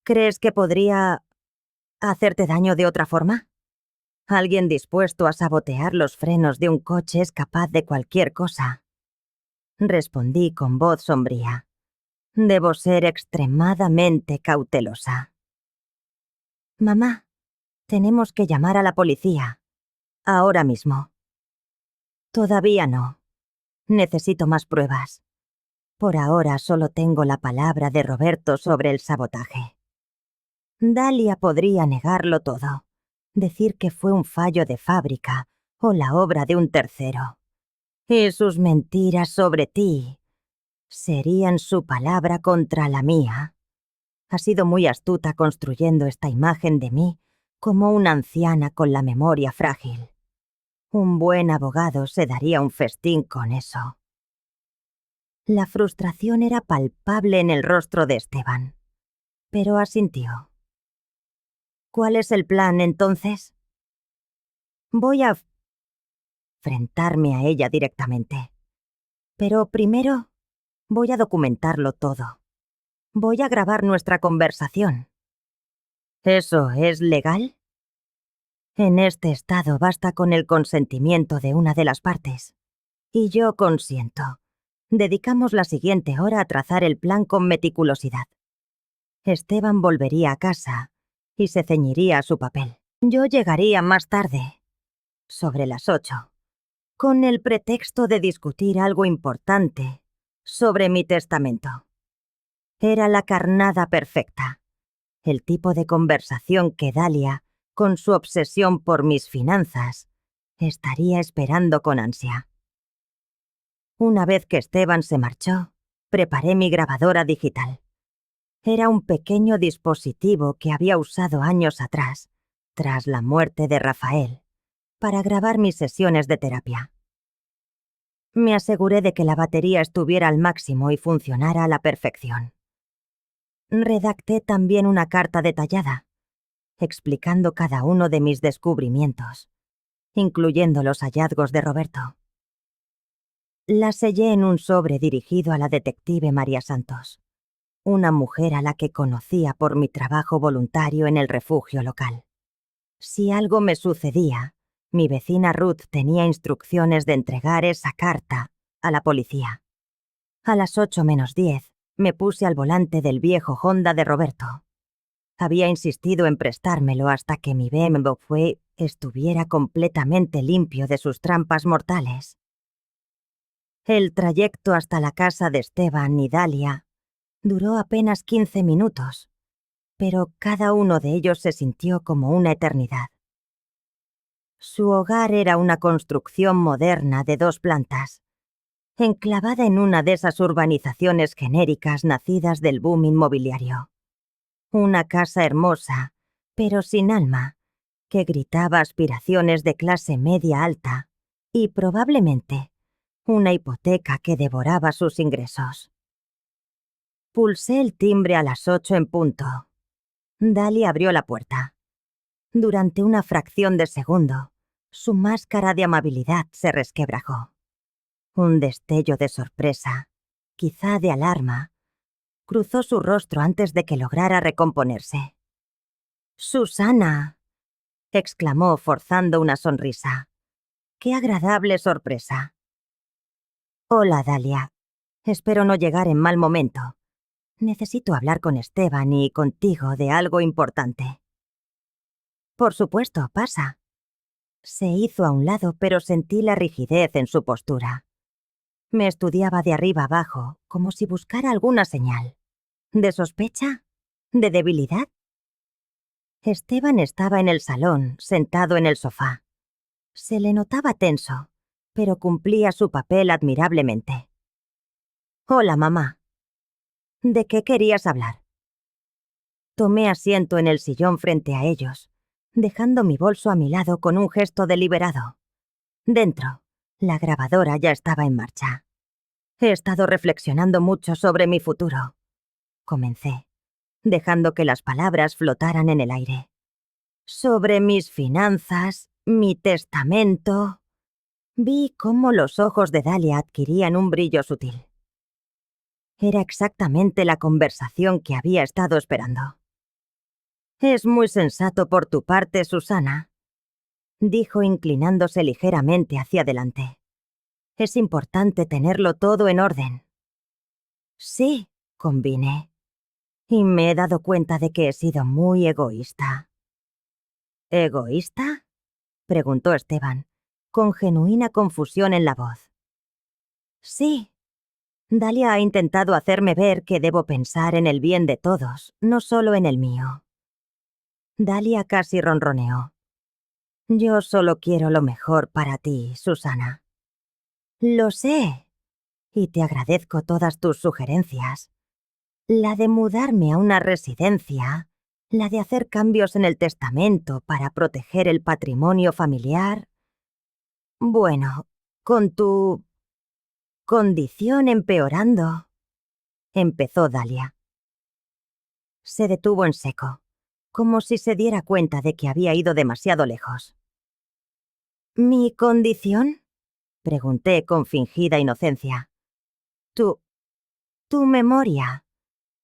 ¿Crees que podría hacerte daño de otra forma? Alguien dispuesto a sabotear los frenos de un coche es capaz de cualquier cosa. Respondí con voz sombría. Debo ser extremadamente cautelosa. Mamá, tenemos que llamar a la policía. Ahora mismo. Todavía no. Necesito más pruebas. Por ahora solo tengo la palabra de Roberto sobre el sabotaje. Dalia podría negarlo todo, decir que fue un fallo de fábrica o la obra de un tercero. Y sus mentiras sobre ti serían su palabra contra la mía. Ha sido muy astuta construyendo esta imagen de mí como una anciana con la memoria frágil. Un buen abogado se daría un festín con eso. La frustración era palpable en el rostro de Esteban, pero asintió. ¿Cuál es el plan, entonces? Voy a enfrentarme a ella directamente. Pero primero voy a documentarlo todo. Voy a grabar nuestra conversación. ¿Eso es legal? En este estado basta con el consentimiento de una de las partes. Y yo consiento. Dedicamos la siguiente hora a trazar el plan con meticulosidad. Esteban volvería a casa y se ceñiría a su papel. Yo llegaría más tarde, sobre las 8, con el pretexto de discutir algo importante sobre mi testamento. Era la carnada perfecta, el tipo de conversación que Dalia, con su obsesión por mis finanzas, estaría esperando con ansia. Una vez que Esteban se marchó, preparé mi grabadora digital. Era un pequeño dispositivo que había usado años atrás, tras la muerte de Rafael, para grabar mis sesiones de terapia. Me aseguré de que la batería estuviera al máximo y funcionara a la perfección. Redacté también una carta detallada, explicando cada uno de mis descubrimientos, incluyendo los hallazgos de Roberto. La sellé en un sobre dirigido a la detective María Santos, una mujer a la que conocía por mi trabajo voluntario en el refugio local. Si algo me sucedía, mi vecina Ruth tenía instrucciones de entregar esa carta a la policía. A las 8:10 me puse al volante del viejo Honda de Roberto. Había insistido en prestármelo hasta que mi BMW estuviera completamente limpio de sus trampas mortales. El trayecto hasta la casa de Esteban y Dalia duró apenas 15 minutos, pero cada uno de ellos se sintió como una eternidad. Su hogar era una construcción moderna de 2 plantas, enclavada en una de esas urbanizaciones genéricas nacidas del boom inmobiliario. Una casa hermosa, pero sin alma, que gritaba aspiraciones de clase media alta y probablemente una hipoteca que devoraba sus ingresos. Pulsé el timbre a las 8 en punto. Dalia abrió la puerta. Durante una fracción de segundo, su máscara de amabilidad se resquebrajó. Un destello de sorpresa, quizá de alarma, cruzó su rostro antes de que lograra recomponerse. «¡Susana!», exclamó forzando una sonrisa. «¡Qué agradable sorpresa!». «Hola, Dalia. Espero no llegar en mal momento. Necesito hablar con Esteban y contigo de algo importante». «Por supuesto, pasa». Se hizo a un lado, pero sentí la rigidez en su postura. Me estudiaba de arriba abajo, como si buscara alguna señal. ¿De sospecha? ¿De debilidad? Esteban estaba en el salón, sentado en el sofá. Se le notaba tenso, pero cumplía su papel admirablemente. «Hola, mamá. ¿De qué querías hablar?» Tomé asiento en el sillón frente a ellos, dejando mi bolso a mi lado con un gesto deliberado. Dentro, la grabadora ya estaba en marcha. «He estado reflexionando mucho sobre mi futuro», comencé, dejando que las palabras flotaran en el aire. «Sobre mis finanzas, mi testamento». Vi cómo los ojos de Dalia adquirían un brillo sutil. Era exactamente la conversación que había estado esperando. «Es muy sensato por tu parte, Susana», dijo inclinándose ligeramente hacia adelante. «Es importante tenerlo todo en orden». «Sí», convine. «Y me he dado cuenta de que he sido muy egoísta». «¿Egoísta?», preguntó Esteban, con genuina confusión en la voz. «Sí. Dalia ha intentado hacerme ver que debo pensar en el bien de todos, no solo en el mío». Dalia casi ronroneó. «Yo solo quiero lo mejor para ti, Susana». Lo sé, y te agradezco todas tus sugerencias. La de mudarme a una residencia, la de hacer cambios en el testamento para proteger el patrimonio familiar. Bueno, con tu condición empeorando, empezó Dahlia. Se detuvo en seco, como si se diera cuenta de que había ido demasiado lejos. ¿Mi condición? Pregunté con fingida inocencia. Tu memoria,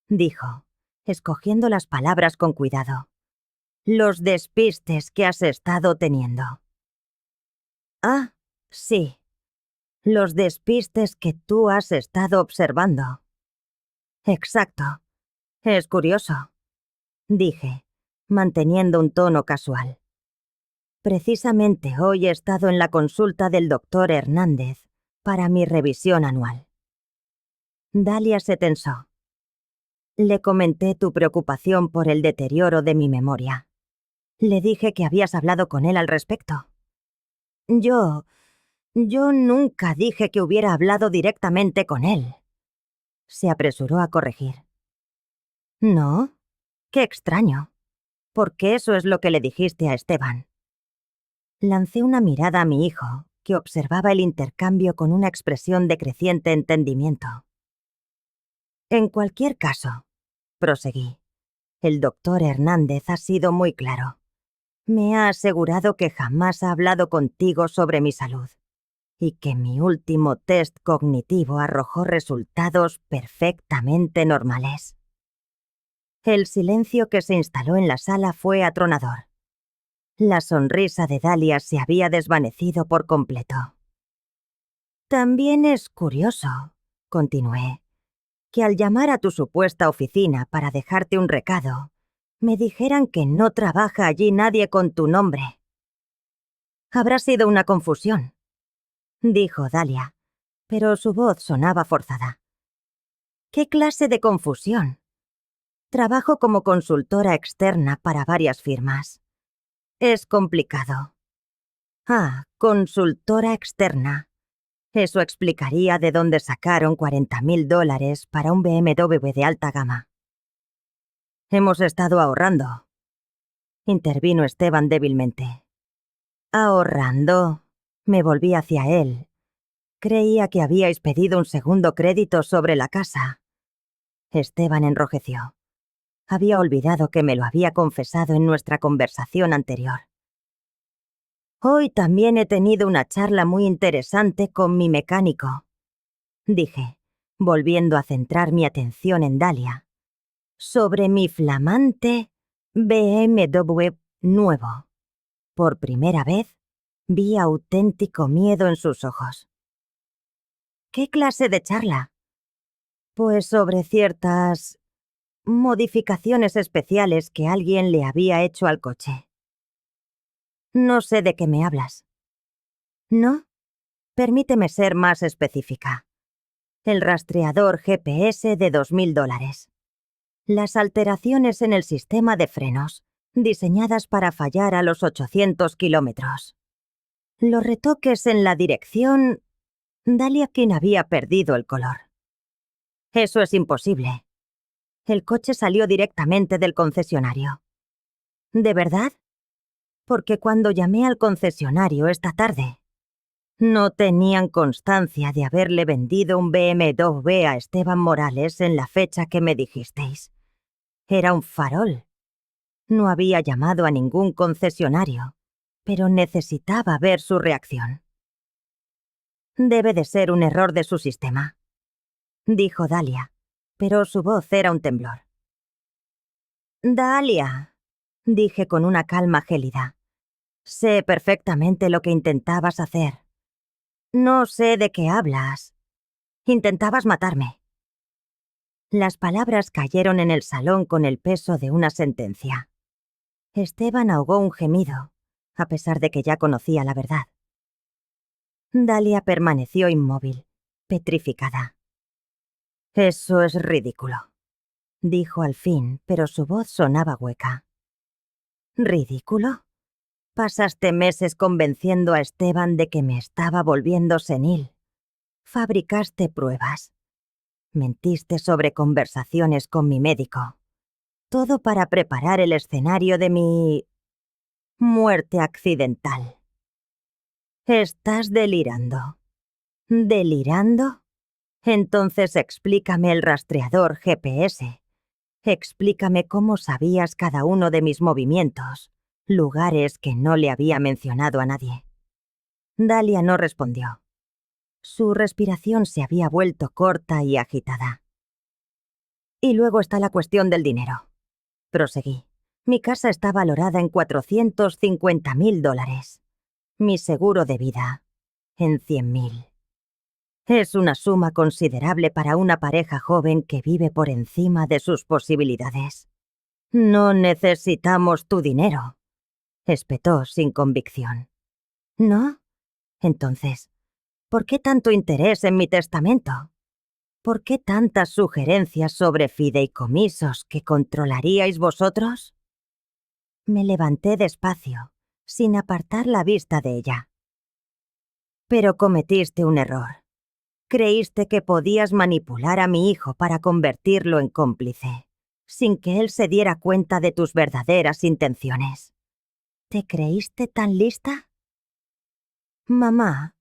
dijo, escogiendo las palabras con cuidado. Los despistes que has estado teniendo. Ah, sí. Los despistes que tú has estado observando. Exacto. Es curioso, dije, manteniendo un tono casual. Precisamente hoy he estado en la consulta del doctor Hernández para mi revisión anual. Dahlia se tensó. Le comenté tu preocupación por el deterioro de mi memoria. Le dije que habías hablado con él al respecto. Yo nunca dije que hubiera hablado directamente con él. Se apresuró a corregir. ¿No? Qué extraño. Porque eso es lo que le dijiste a Esteban. Lancé una mirada a mi hijo, que observaba el intercambio con una expresión de creciente entendimiento. En cualquier caso, proseguí, el doctor Hernández ha sido muy claro. Me ha asegurado que jamás ha hablado contigo sobre mi salud y que mi último test cognitivo arrojó resultados perfectamente normales. El silencio que se instaló en la sala fue atronador. La sonrisa de Dahlia se había desvanecido por completo. También es curioso, continué, que al llamar a tu supuesta oficina para dejarte un recado, me dijeran que no trabaja allí nadie con tu nombre. Habrá sido una confusión, dijo Dahlia, pero su voz sonaba forzada. ¿Qué clase de confusión? Trabajo como consultora externa para varias firmas. Es complicado. Ah, consultora externa. Eso explicaría de dónde sacaron $40,000 para un BMW de alta gama. Hemos estado ahorrando, intervino Esteban débilmente. ¿Ahorrando? Me volví hacia él. Creía que habíais pedido un segundo crédito sobre la casa. Esteban enrojeció. Había olvidado que me lo había confesado en nuestra conversación anterior. Hoy también he tenido una charla muy interesante con mi mecánico, dije, volviendo a centrar mi atención en Dahlia, sobre mi flamante BMW nuevo. Por primera vez, vi auténtico miedo en sus ojos. ¿Qué clase de charla? Pues sobre ciertas modificaciones especiales que alguien le había hecho al coche. No sé de qué me hablas. ¿No? Permíteme ser más específica. El rastreador GPS de $2,000. Las alteraciones en el sistema de frenos, diseñadas para fallar a los 800 kilómetros. Los retoques en la dirección. Dahlia quien había perdido el color. Eso es imposible. El coche salió directamente del concesionario. ¿De verdad? Porque cuando llamé al concesionario esta tarde, no tenían constancia de haberle vendido un BMW a Esteban Morales en la fecha que me dijisteis. Era un farol. No había llamado a ningún concesionario, pero necesitaba ver su reacción. Debe de ser un error de su sistema, dijo Dahlia, pero su voz era un temblor. Dahlia, dije con una calma gélida. Sé perfectamente lo que intentabas hacer. No sé de qué hablas. Intentabas matarme. Las palabras cayeron en el salón con el peso de una sentencia. Esteban ahogó un gemido, a pesar de que ya conocía la verdad. Dahlia permaneció inmóvil, petrificada. Eso es ridículo, dijo al fin, pero su voz sonaba hueca. ¿Ridículo? Pasaste meses convenciendo a Esteban de que me estaba volviendo senil. Fabricaste pruebas. Mentiste sobre conversaciones con mi médico. Todo para preparar el escenario de mi muerte accidental. Estás delirando. ¿Delirando? Entonces explícame el rastreador GPS. Explícame cómo sabías cada uno de mis movimientos, lugares que no le había mencionado a nadie. Dalia no respondió. Su respiración se había vuelto corta y agitada. Y luego está la cuestión del dinero. Proseguí. Mi casa está valorada en $450,000. Mi seguro de vida en 100,000. Es una suma considerable para una pareja joven que vive por encima de sus posibilidades. No necesitamos tu dinero, espetó sin convicción. ¿No? Entonces, ¿por qué tanto interés en mi testamento? ¿Por qué tantas sugerencias sobre fideicomisos que controlaríais vosotros? Me levanté despacio, sin apartar la vista de ella. Pero cometiste un error. Creíste que podías manipular a mi hijo para convertirlo en cómplice, sin que él se diera cuenta de tus verdaderas intenciones. ¿Te creíste tan lista? Mamá,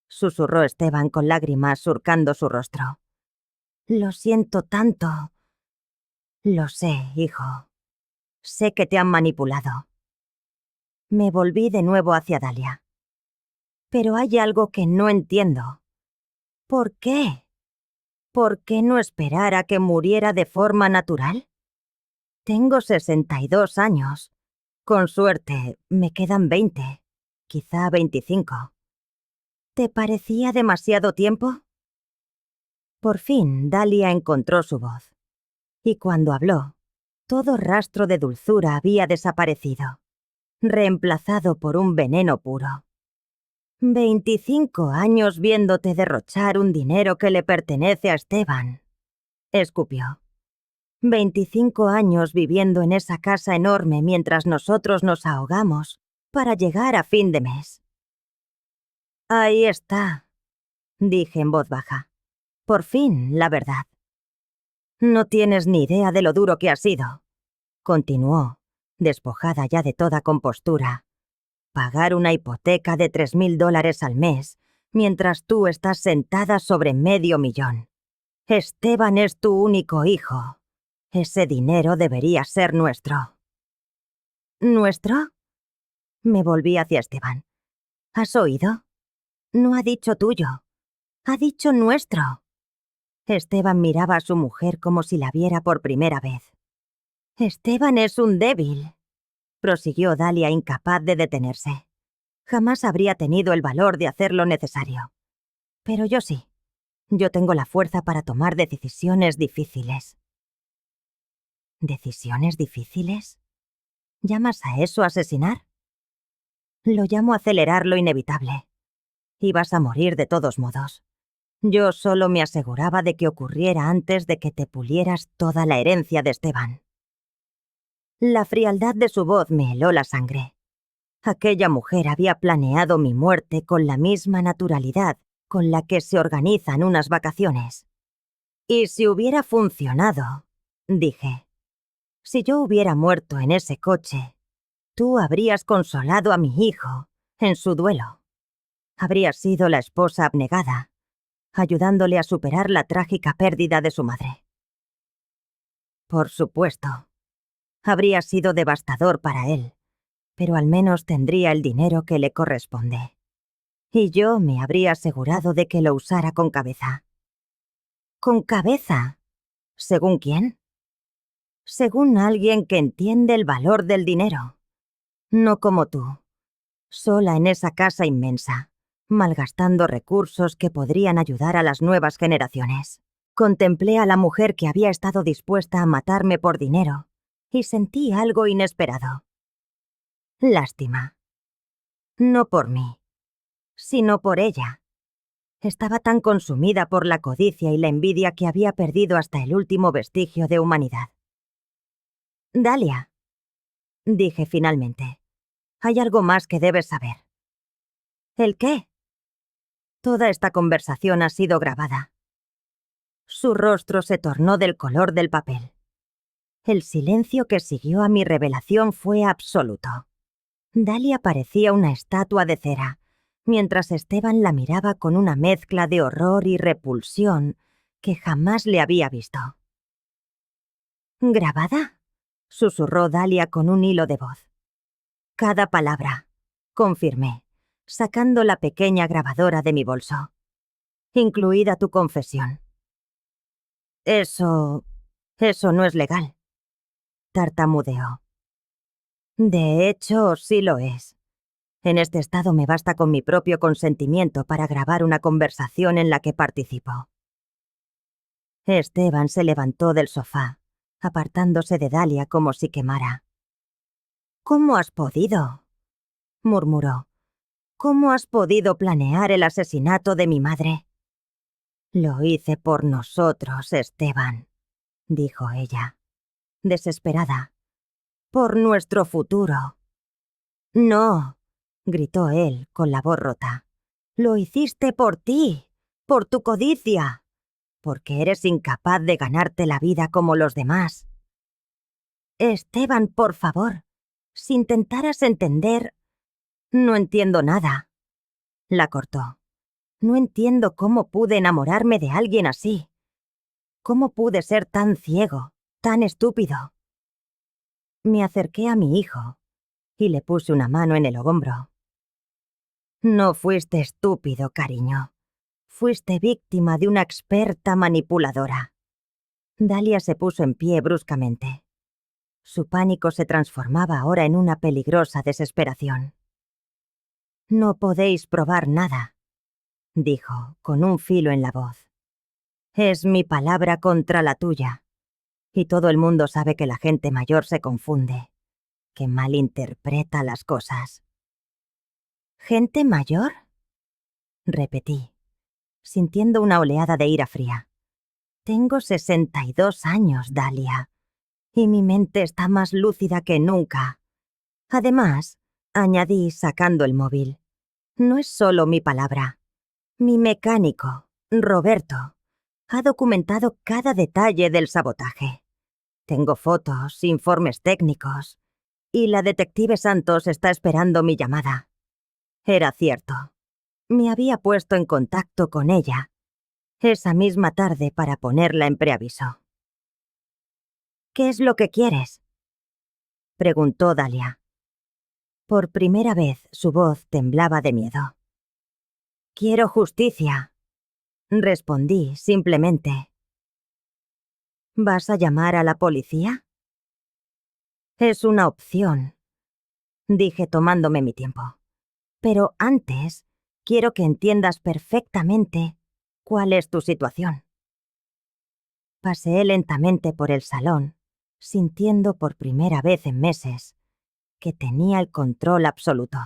susurró Esteban con lágrimas surcando su rostro. Lo siento tanto. Lo sé, hijo. Sé que te han manipulado. Me volví de nuevo hacia Dalia. Pero hay algo que no entiendo. ¿Por qué? ¿Por qué no esperar a que muriera de forma natural? Tengo 62 años. Con suerte, me quedan 20, quizá 25. ¿Te parecía demasiado tiempo? Por fin, Dalia encontró su voz. Y cuando habló, todo rastro de dulzura había desaparecido, reemplazado por un veneno puro. 25 años viéndote derrochar un dinero que le pertenece a Esteban, escupió. 25 años viviendo en esa casa enorme mientras nosotros nos ahogamos para llegar a fin de mes. Ahí está, dije en voz baja. Por fin, la verdad. No tienes ni idea de lo duro que ha sido, continuó, despojada ya de toda compostura. Pagar una hipoteca de $3,000 al mes, mientras tú estás sentada sobre $500,000. Esteban es tu único hijo. Ese dinero debería ser nuestro. ¿Nuestro? Me volví hacia Esteban. ¿Has oído? No ha dicho tuyo. Ha dicho nuestro. Esteban miraba a su mujer como si la viera por primera vez. Esteban es un débil, prosiguió Dalia, incapaz de detenerse. Jamás habría tenido el valor de hacer lo necesario. Pero yo sí. Yo tengo la fuerza para tomar decisiones difíciles. ¿Decisiones difíciles? ¿Llamas a eso asesinar? Lo llamo acelerar lo inevitable. Ibas a morir de todos modos. Yo solo me aseguraba de que ocurriera antes de que te pulieras toda la herencia de Esteban. La frialdad de su voz me heló la sangre. Aquella mujer había planeado mi muerte con la misma naturalidad con la que se organizan unas vacaciones. Y si hubiera funcionado, dije, si yo hubiera muerto en ese coche, tú habrías consolado a mi hijo en su duelo. Habrías sido la esposa abnegada, ayudándole a superar la trágica pérdida de su madre. Por supuesto, habría sido devastador para él, pero al menos tendría el dinero que le corresponde. Y yo me habría asegurado de que lo usara con cabeza. ¿Con cabeza? ¿Según quién? Según alguien que entiende el valor del dinero. No como tú, sola en esa casa inmensa, malgastando recursos que podrían ayudar a las nuevas generaciones. Contemplé a la mujer que había estado dispuesta a matarme por dinero y sentí algo inesperado. Lástima. No por mí, sino por ella. Estaba tan consumida por la codicia y la envidia que había perdido hasta el último vestigio de humanidad. Dalia, dije finalmente, hay algo más que debes saber. ¿El qué? Toda esta conversación ha sido grabada. Su rostro se tornó del color del papel. El silencio que siguió a mi revelación fue absoluto. Dalia parecía una estatua de cera, mientras Esteban la miraba con una mezcla de horror y repulsión que jamás le había visto. ¿Grabada?, susurró Dalia con un hilo de voz. Cada palabra, confirmé, sacando la pequeña grabadora de mi bolso. Incluida tu confesión. Eso no es legal, tartamudeó. De hecho, sí lo es. En este estado me basta con mi propio consentimiento para grabar una conversación en la que participo. Esteban se levantó del sofá, apartándose de Dalia como si quemara. ¿Cómo has podido?, murmuró. ¿Cómo has podido planear el asesinato de mi madre? Lo hice por nosotros, Esteban, dijo ella, desesperada. Por nuestro futuro. No, gritó él con la voz rota. Lo hiciste por ti, por tu codicia, porque eres incapaz de ganarte la vida como los demás. Esteban, por favor, si intentaras entender... No entiendo nada. La cortó. No entiendo cómo pude enamorarme de alguien así. ¿Cómo pude ser tan ciego, tan estúpido? Me acerqué a mi hijo y le puse una mano en el hombro. No fuiste estúpido, cariño. Fuiste víctima de una experta manipuladora. Dalia se puso en pie bruscamente. Su pánico se transformaba ahora en una peligrosa desesperación. No podéis probar nada, dijo, con un filo en la voz. Es mi palabra contra la tuya. Y todo el mundo sabe que la gente mayor se confunde, que malinterpreta las cosas. ¿Gente mayor?, repetí, sintiendo una oleada de ira fría. Tengo 62 años, Dalia, y mi mente está más lúcida que nunca. Además, añadí sacando el móvil, no es solo mi palabra. Mi mecánico, Roberto, ha documentado cada detalle del sabotaje. Tengo fotos, informes técnicos, y la detective Santos está esperando mi llamada. Era cierto. Me había puesto en contacto con ella esa misma tarde para ponerla en preaviso. ¿Qué es lo que quieres?, preguntó Dalia. Por primera vez su voz temblaba de miedo. Quiero justicia, respondí simplemente. ¿Vas a llamar a la policía? Es una opción, dije tomándome mi tiempo. Pero antes, quiero que entiendas perfectamente cuál es tu situación. Paseé lentamente por el salón, sintiendo por primera vez en meses que tenía el control absoluto.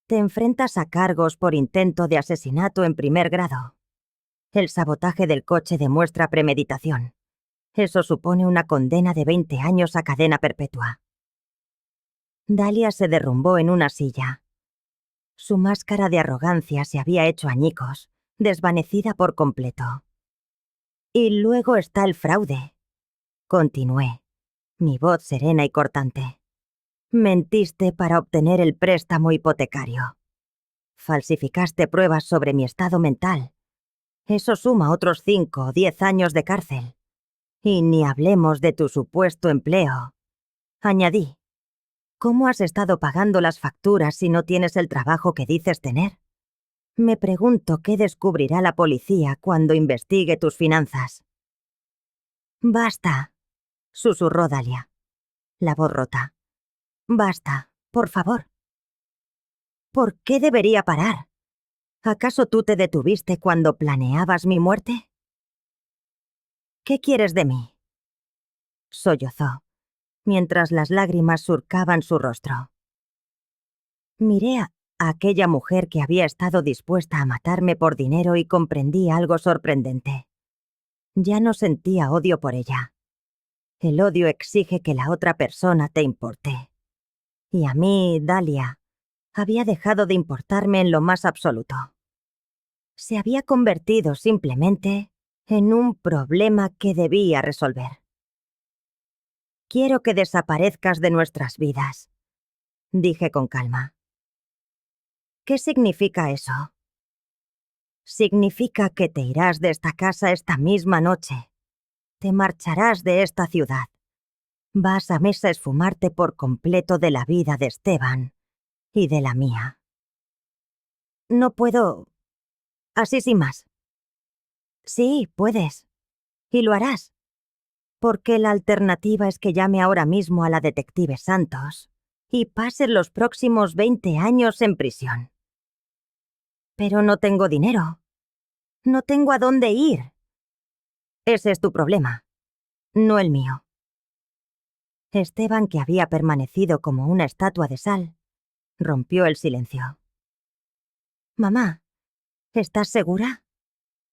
Te enfrentas a cargos por intento de asesinato en primer grado. El sabotaje del coche demuestra premeditación. Eso supone una condena de 20 años a cadena perpetua. Dalia se derrumbó en una silla. Su máscara de arrogancia se había hecho añicos, desvanecida por completo. Y luego está el fraude, continué, mi voz serena y cortante. Mentiste para obtener el préstamo hipotecario. Falsificaste pruebas sobre mi estado mental. Eso suma otros 5 o 10 años de cárcel. Y ni hablemos de tu supuesto empleo. Añadí. ¿Cómo has estado pagando las facturas si no tienes el trabajo que dices tener? Me pregunto qué descubrirá la policía cuando investigue tus finanzas. Basta, susurró Dalia, la voz rota. Basta, por favor. ¿Por qué debería parar? ¿Acaso tú te detuviste cuando planeabas mi muerte? ¿Qué quieres de mí?, sollozó, mientras las lágrimas surcaban su rostro. Miré a aquella mujer que había estado dispuesta a matarme por dinero y comprendí algo sorprendente. Ya no sentía odio por ella. El odio exige que la otra persona te importe. Y a mí, Dalia, había dejado de importarme en lo más absoluto. Se había convertido simplemente en un problema que debía resolver. Quiero que desaparezcas de nuestras vidas, dije con calma. ¿Qué significa eso? Significa que te irás de esta casa esta misma noche. Te marcharás de esta ciudad. Vas a mesa esfumarte por completo de la vida de Esteban y de la mía. No puedo... así sin más. Sí, puedes. Y lo harás. Porque la alternativa es que llame ahora mismo a la detective Santos y pase los próximos 20 años en prisión. Pero no tengo dinero. No tengo a dónde ir. Ese es tu problema, no el mío. Esteban, que había permanecido como una estatua de sal, rompió el silencio. Mamá, ¿estás segura?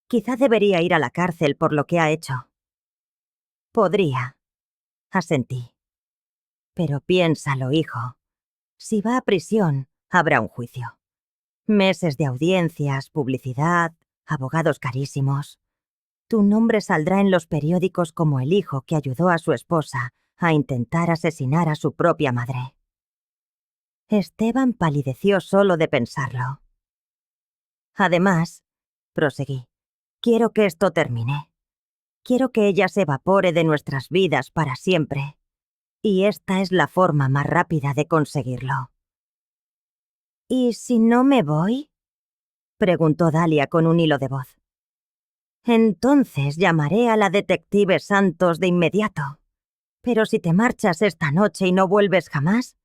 Quizá debería ir a la cárcel por lo que ha hecho. Podría, asentí. Pero piénsalo, hijo. Si va a prisión, habrá un juicio. Meses de audiencias, publicidad, abogados carísimos. Tu nombre saldrá en los periódicos como el hijo que ayudó a su esposa a intentar asesinar a su propia madre. Esteban palideció solo de pensarlo. Además, proseguí, quiero que esto termine. Quiero que ella se evapore de nuestras vidas para siempre. Y esta es la forma más rápida de conseguirlo. ¿Y si no me voy? Preguntó Dalia con un hilo de voz. Entonces llamaré a la detective Santos de inmediato. Pero si te marchas esta noche y no vuelves jamás,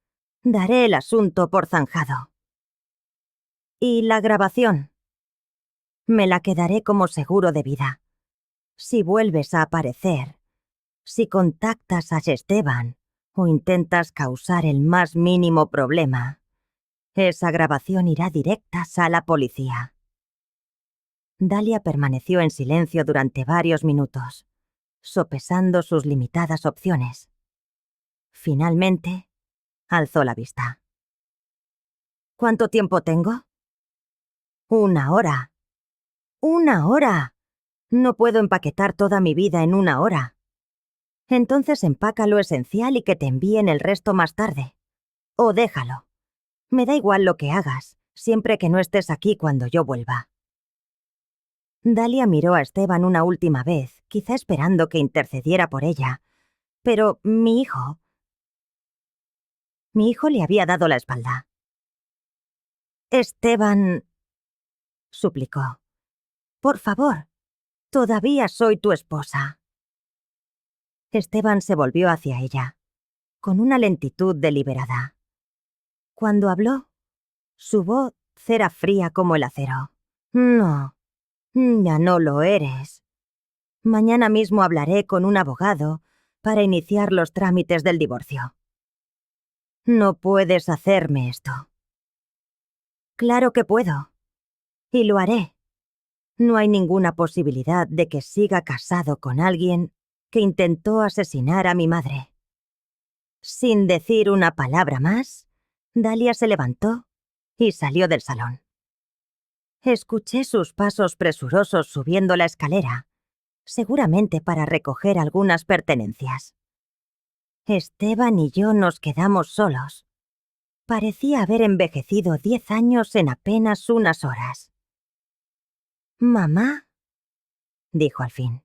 daré el asunto por zanjado. ¿Y la grabación? Me la quedaré como seguro de vida. Si vuelves a aparecer, si contactas a Esteban o intentas causar el más mínimo problema, esa grabación irá directa a la policía. Dalia permaneció en silencio durante varios minutos, sopesando sus limitadas opciones. Finalmente, alzó la vista. ¿Cuánto tiempo tengo? 1 hora. ¡1 hora! No puedo empaquetar toda mi vida en 1 hora. Entonces empaca lo esencial y que te envíen el resto más tarde. O déjalo. Me da igual lo que hagas, siempre que no estés aquí cuando yo vuelva. Dalia miró a Esteban una última vez, quizá esperando que intercediera por ella. Pero mi hijo le había dado la espalda. Esteban, suplicó. Por favor, todavía soy tu esposa. Esteban se volvió hacia ella, con una lentitud deliberada. Cuando habló, su voz era fría como el acero. No, ya no lo eres. Mañana mismo hablaré con un abogado para iniciar los trámites del divorcio. No puedes hacerme esto. Claro que puedo. Y lo haré. No hay ninguna posibilidad de que siga casado con alguien que intentó asesinar a mi madre. Sin decir una palabra más, Dalia se levantó y salió del salón. Escuché sus pasos presurosos subiendo la escalera, seguramente para recoger algunas pertenencias. Esteban y yo nos quedamos solos. Parecía haber envejecido 10 años en apenas unas horas. «Mamá», dijo al fin,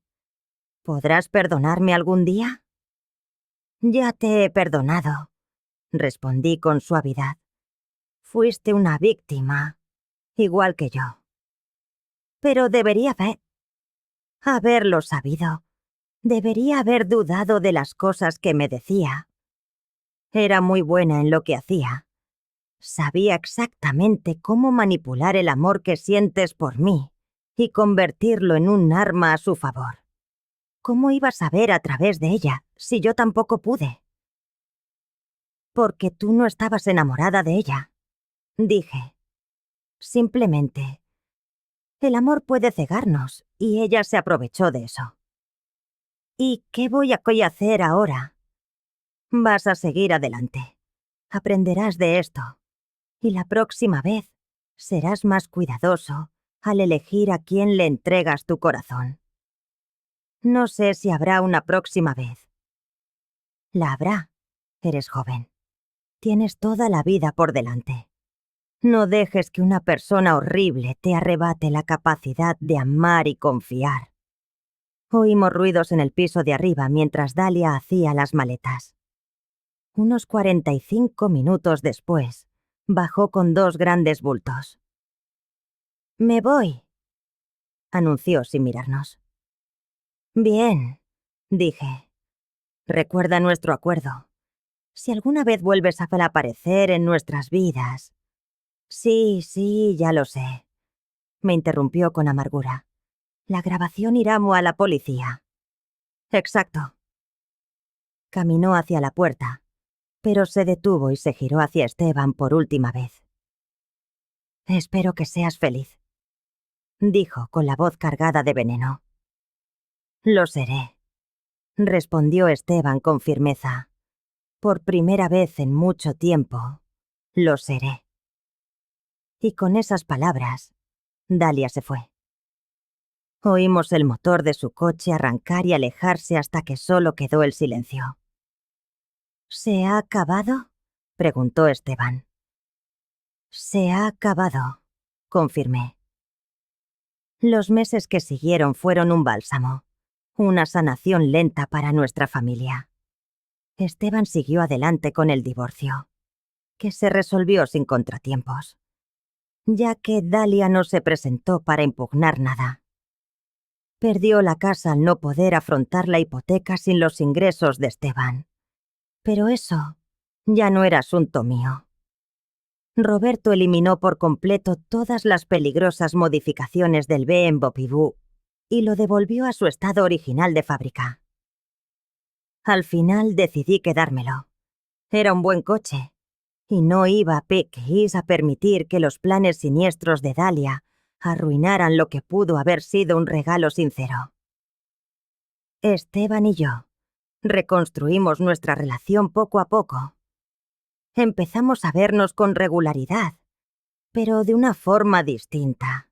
«¿podrás perdonarme algún día?» «Ya te he perdonado», respondí con suavidad. «Fuiste una víctima, igual que yo. Pero debería haberlo sabido. Debería haber dudado de las cosas que me decía. Era muy buena en lo que hacía. Sabía exactamente cómo manipular el amor que sientes por mí y convertirlo en un arma a su favor. ¿Cómo ibas a ver a través de ella si yo tampoco pude? Porque tú no estabas enamorada de ella, dije. Simplemente, el amor puede cegarnos y ella se aprovechó de eso. ¿Y qué voy a hacer ahora? Vas a seguir adelante. Aprenderás de esto. Y la próxima vez serás más cuidadoso al elegir a quién le entregas tu corazón. No sé si habrá una próxima vez. La habrá. Eres joven. Tienes toda la vida por delante. No dejes que una persona horrible te arrebate la capacidad de amar y confiar. Oímos ruidos en el piso de arriba mientras Dalia hacía las maletas. Unos 45 minutos después, bajó con 2 grandes bultos. «Me voy», anunció sin mirarnos. «Bien», dije. «Recuerda nuestro acuerdo. Si alguna vez vuelves a aparecer en nuestras vidas...» Sí, ya lo sé», me interrumpió con amargura. «La grabación irá a la policía». «Exacto». Caminó hacia la puerta, pero se detuvo y se giró hacia Esteban por última vez. «Espero que seas feliz», dijo con la voz cargada de veneno. «Lo seré», respondió Esteban con firmeza. «Por primera vez en mucho tiempo, lo seré». Y con esas palabras, Dalia se fue. Oímos el motor de su coche arrancar y alejarse hasta que solo quedó el silencio. «¿Se ha acabado?», preguntó Esteban. «Se ha acabado», confirmé. Los meses que siguieron fueron un bálsamo, una sanación lenta para nuestra familia. Esteban siguió adelante con el divorcio, que se resolvió sin contratiempos, ya que Dalia no se presentó para impugnar nada. Perdió la casa al no poder afrontar la hipoteca sin los ingresos de Esteban. Pero eso ya no era asunto mío. Roberto eliminó por completo todas las peligrosas modificaciones del BMW y lo devolvió a su estado original de fábrica. Al final decidí quedármelo. Era un buen coche, y no iba a permitir que los planes siniestros de Dalia arruinaran lo que pudo haber sido un regalo sincero. Esteban y yo reconstruimos nuestra relación poco a poco. Empezamos a vernos con regularidad, pero de una forma distinta.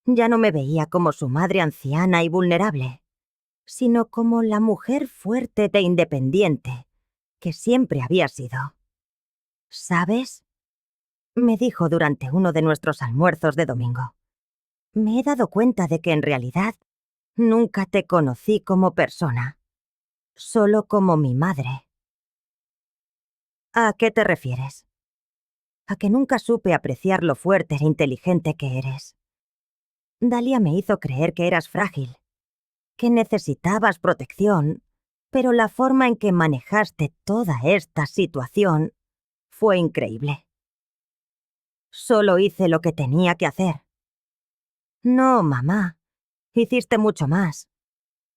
Ya no me veía como su madre anciana y vulnerable, sino como la mujer fuerte e independiente que siempre había sido. «¿Sabes?», me dijo durante uno de nuestros almuerzos de domingo. «Me he dado cuenta de que en realidad nunca te conocí como persona, solo como mi madre». «¿A qué te refieres?» «A que nunca supe apreciar lo fuerte e inteligente que eres. Dalia me hizo creer que eras frágil, que necesitabas protección, pero la forma en que manejaste toda esta situación fue increíble. Solo hice lo que tenía que hacer». «No, mamá, hiciste mucho más.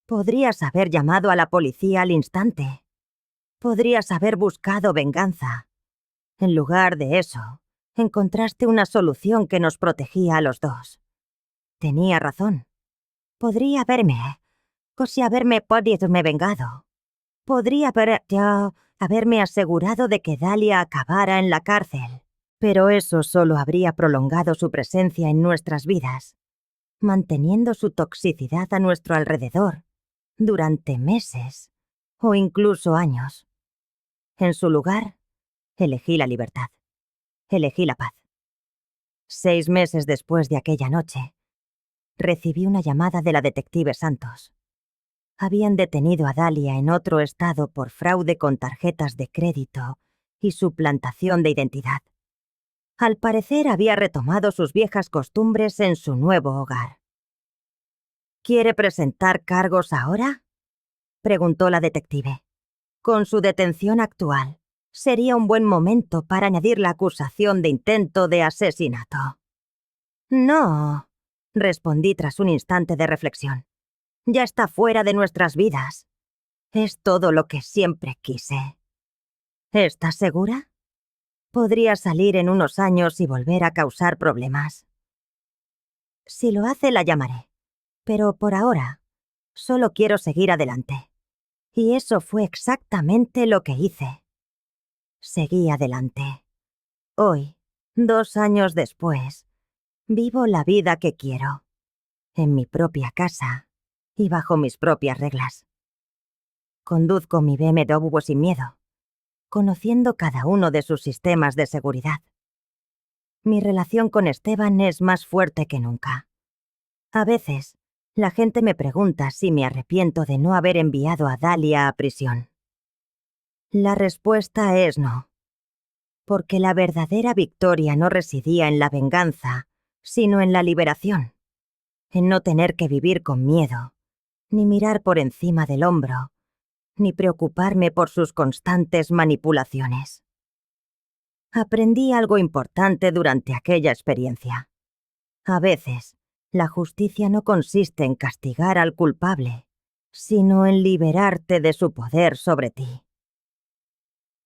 Podrías haber llamado a la policía al instante. Podrías haber buscado venganza. En lugar de eso, encontraste una solución que nos protegía a los dos. Tenía razón. Podría haberme podido vengado. Podría haberme asegurado de que Dalia acabara en la cárcel. Pero eso solo habría prolongado su presencia en nuestras vidas, manteniendo su toxicidad a nuestro alrededor durante meses o incluso años. En su lugar, elegí la libertad. Elegí la paz. 6 meses después de aquella noche, recibí una llamada de la detective Santos. Habían detenido a Dalia en otro estado por fraude con tarjetas de crédito y suplantación de identidad. Al parecer había retomado sus viejas costumbres en su nuevo hogar. «¿Quiere presentar cargos ahora?», preguntó la detective. «Con su detención actual, sería un buen momento para añadir la acusación de intento de asesinato». «No», respondí tras un instante de reflexión. «Ya está fuera de nuestras vidas. Es todo lo que siempre quise». «¿Estás segura? Podría salir en unos años y volver a causar problemas». «Si lo hace, la llamaré. Pero por ahora, solo quiero seguir adelante». Y eso fue exactamente lo que hice. Seguí adelante. Hoy, 2 años después, Vivo la vida que quiero, en mi propia casa y bajo mis propias reglas. Conduzco mi BMW sin miedo, conociendo cada uno de sus sistemas de seguridad. Mi relación con Esteban es más fuerte que nunca. A veces, la gente me pregunta si me arrepiento de no haber enviado a Dalia a prisión. La respuesta es no, porque la verdadera victoria no residía en la venganza, sino en la liberación, en no tener que vivir con miedo, ni mirar por encima del hombro, ni preocuparme por sus constantes manipulaciones. Aprendí algo importante durante aquella experiencia. A veces, la justicia no consiste en castigar al culpable, sino en liberarte de su poder sobre ti.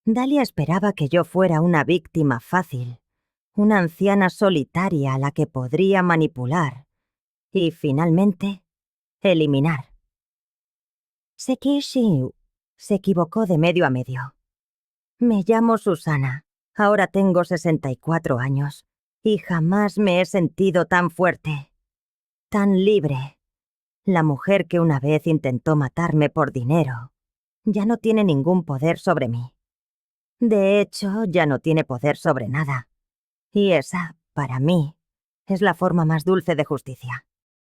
Dalia esperaba que yo fuera una víctima fácil, una anciana solitaria a la que podría manipular y, finalmente, eliminar. Sekishi se equivocó de medio a medio. Me llamo Susana, ahora tengo 64 años, y jamás me he sentido tan fuerte, tan libre. La mujer que una vez intentó matarme por dinero ya no tiene ningún poder sobre mí. De hecho, ya no tiene poder sobre nada. Y esa, para mí, es la forma más dulce de justicia.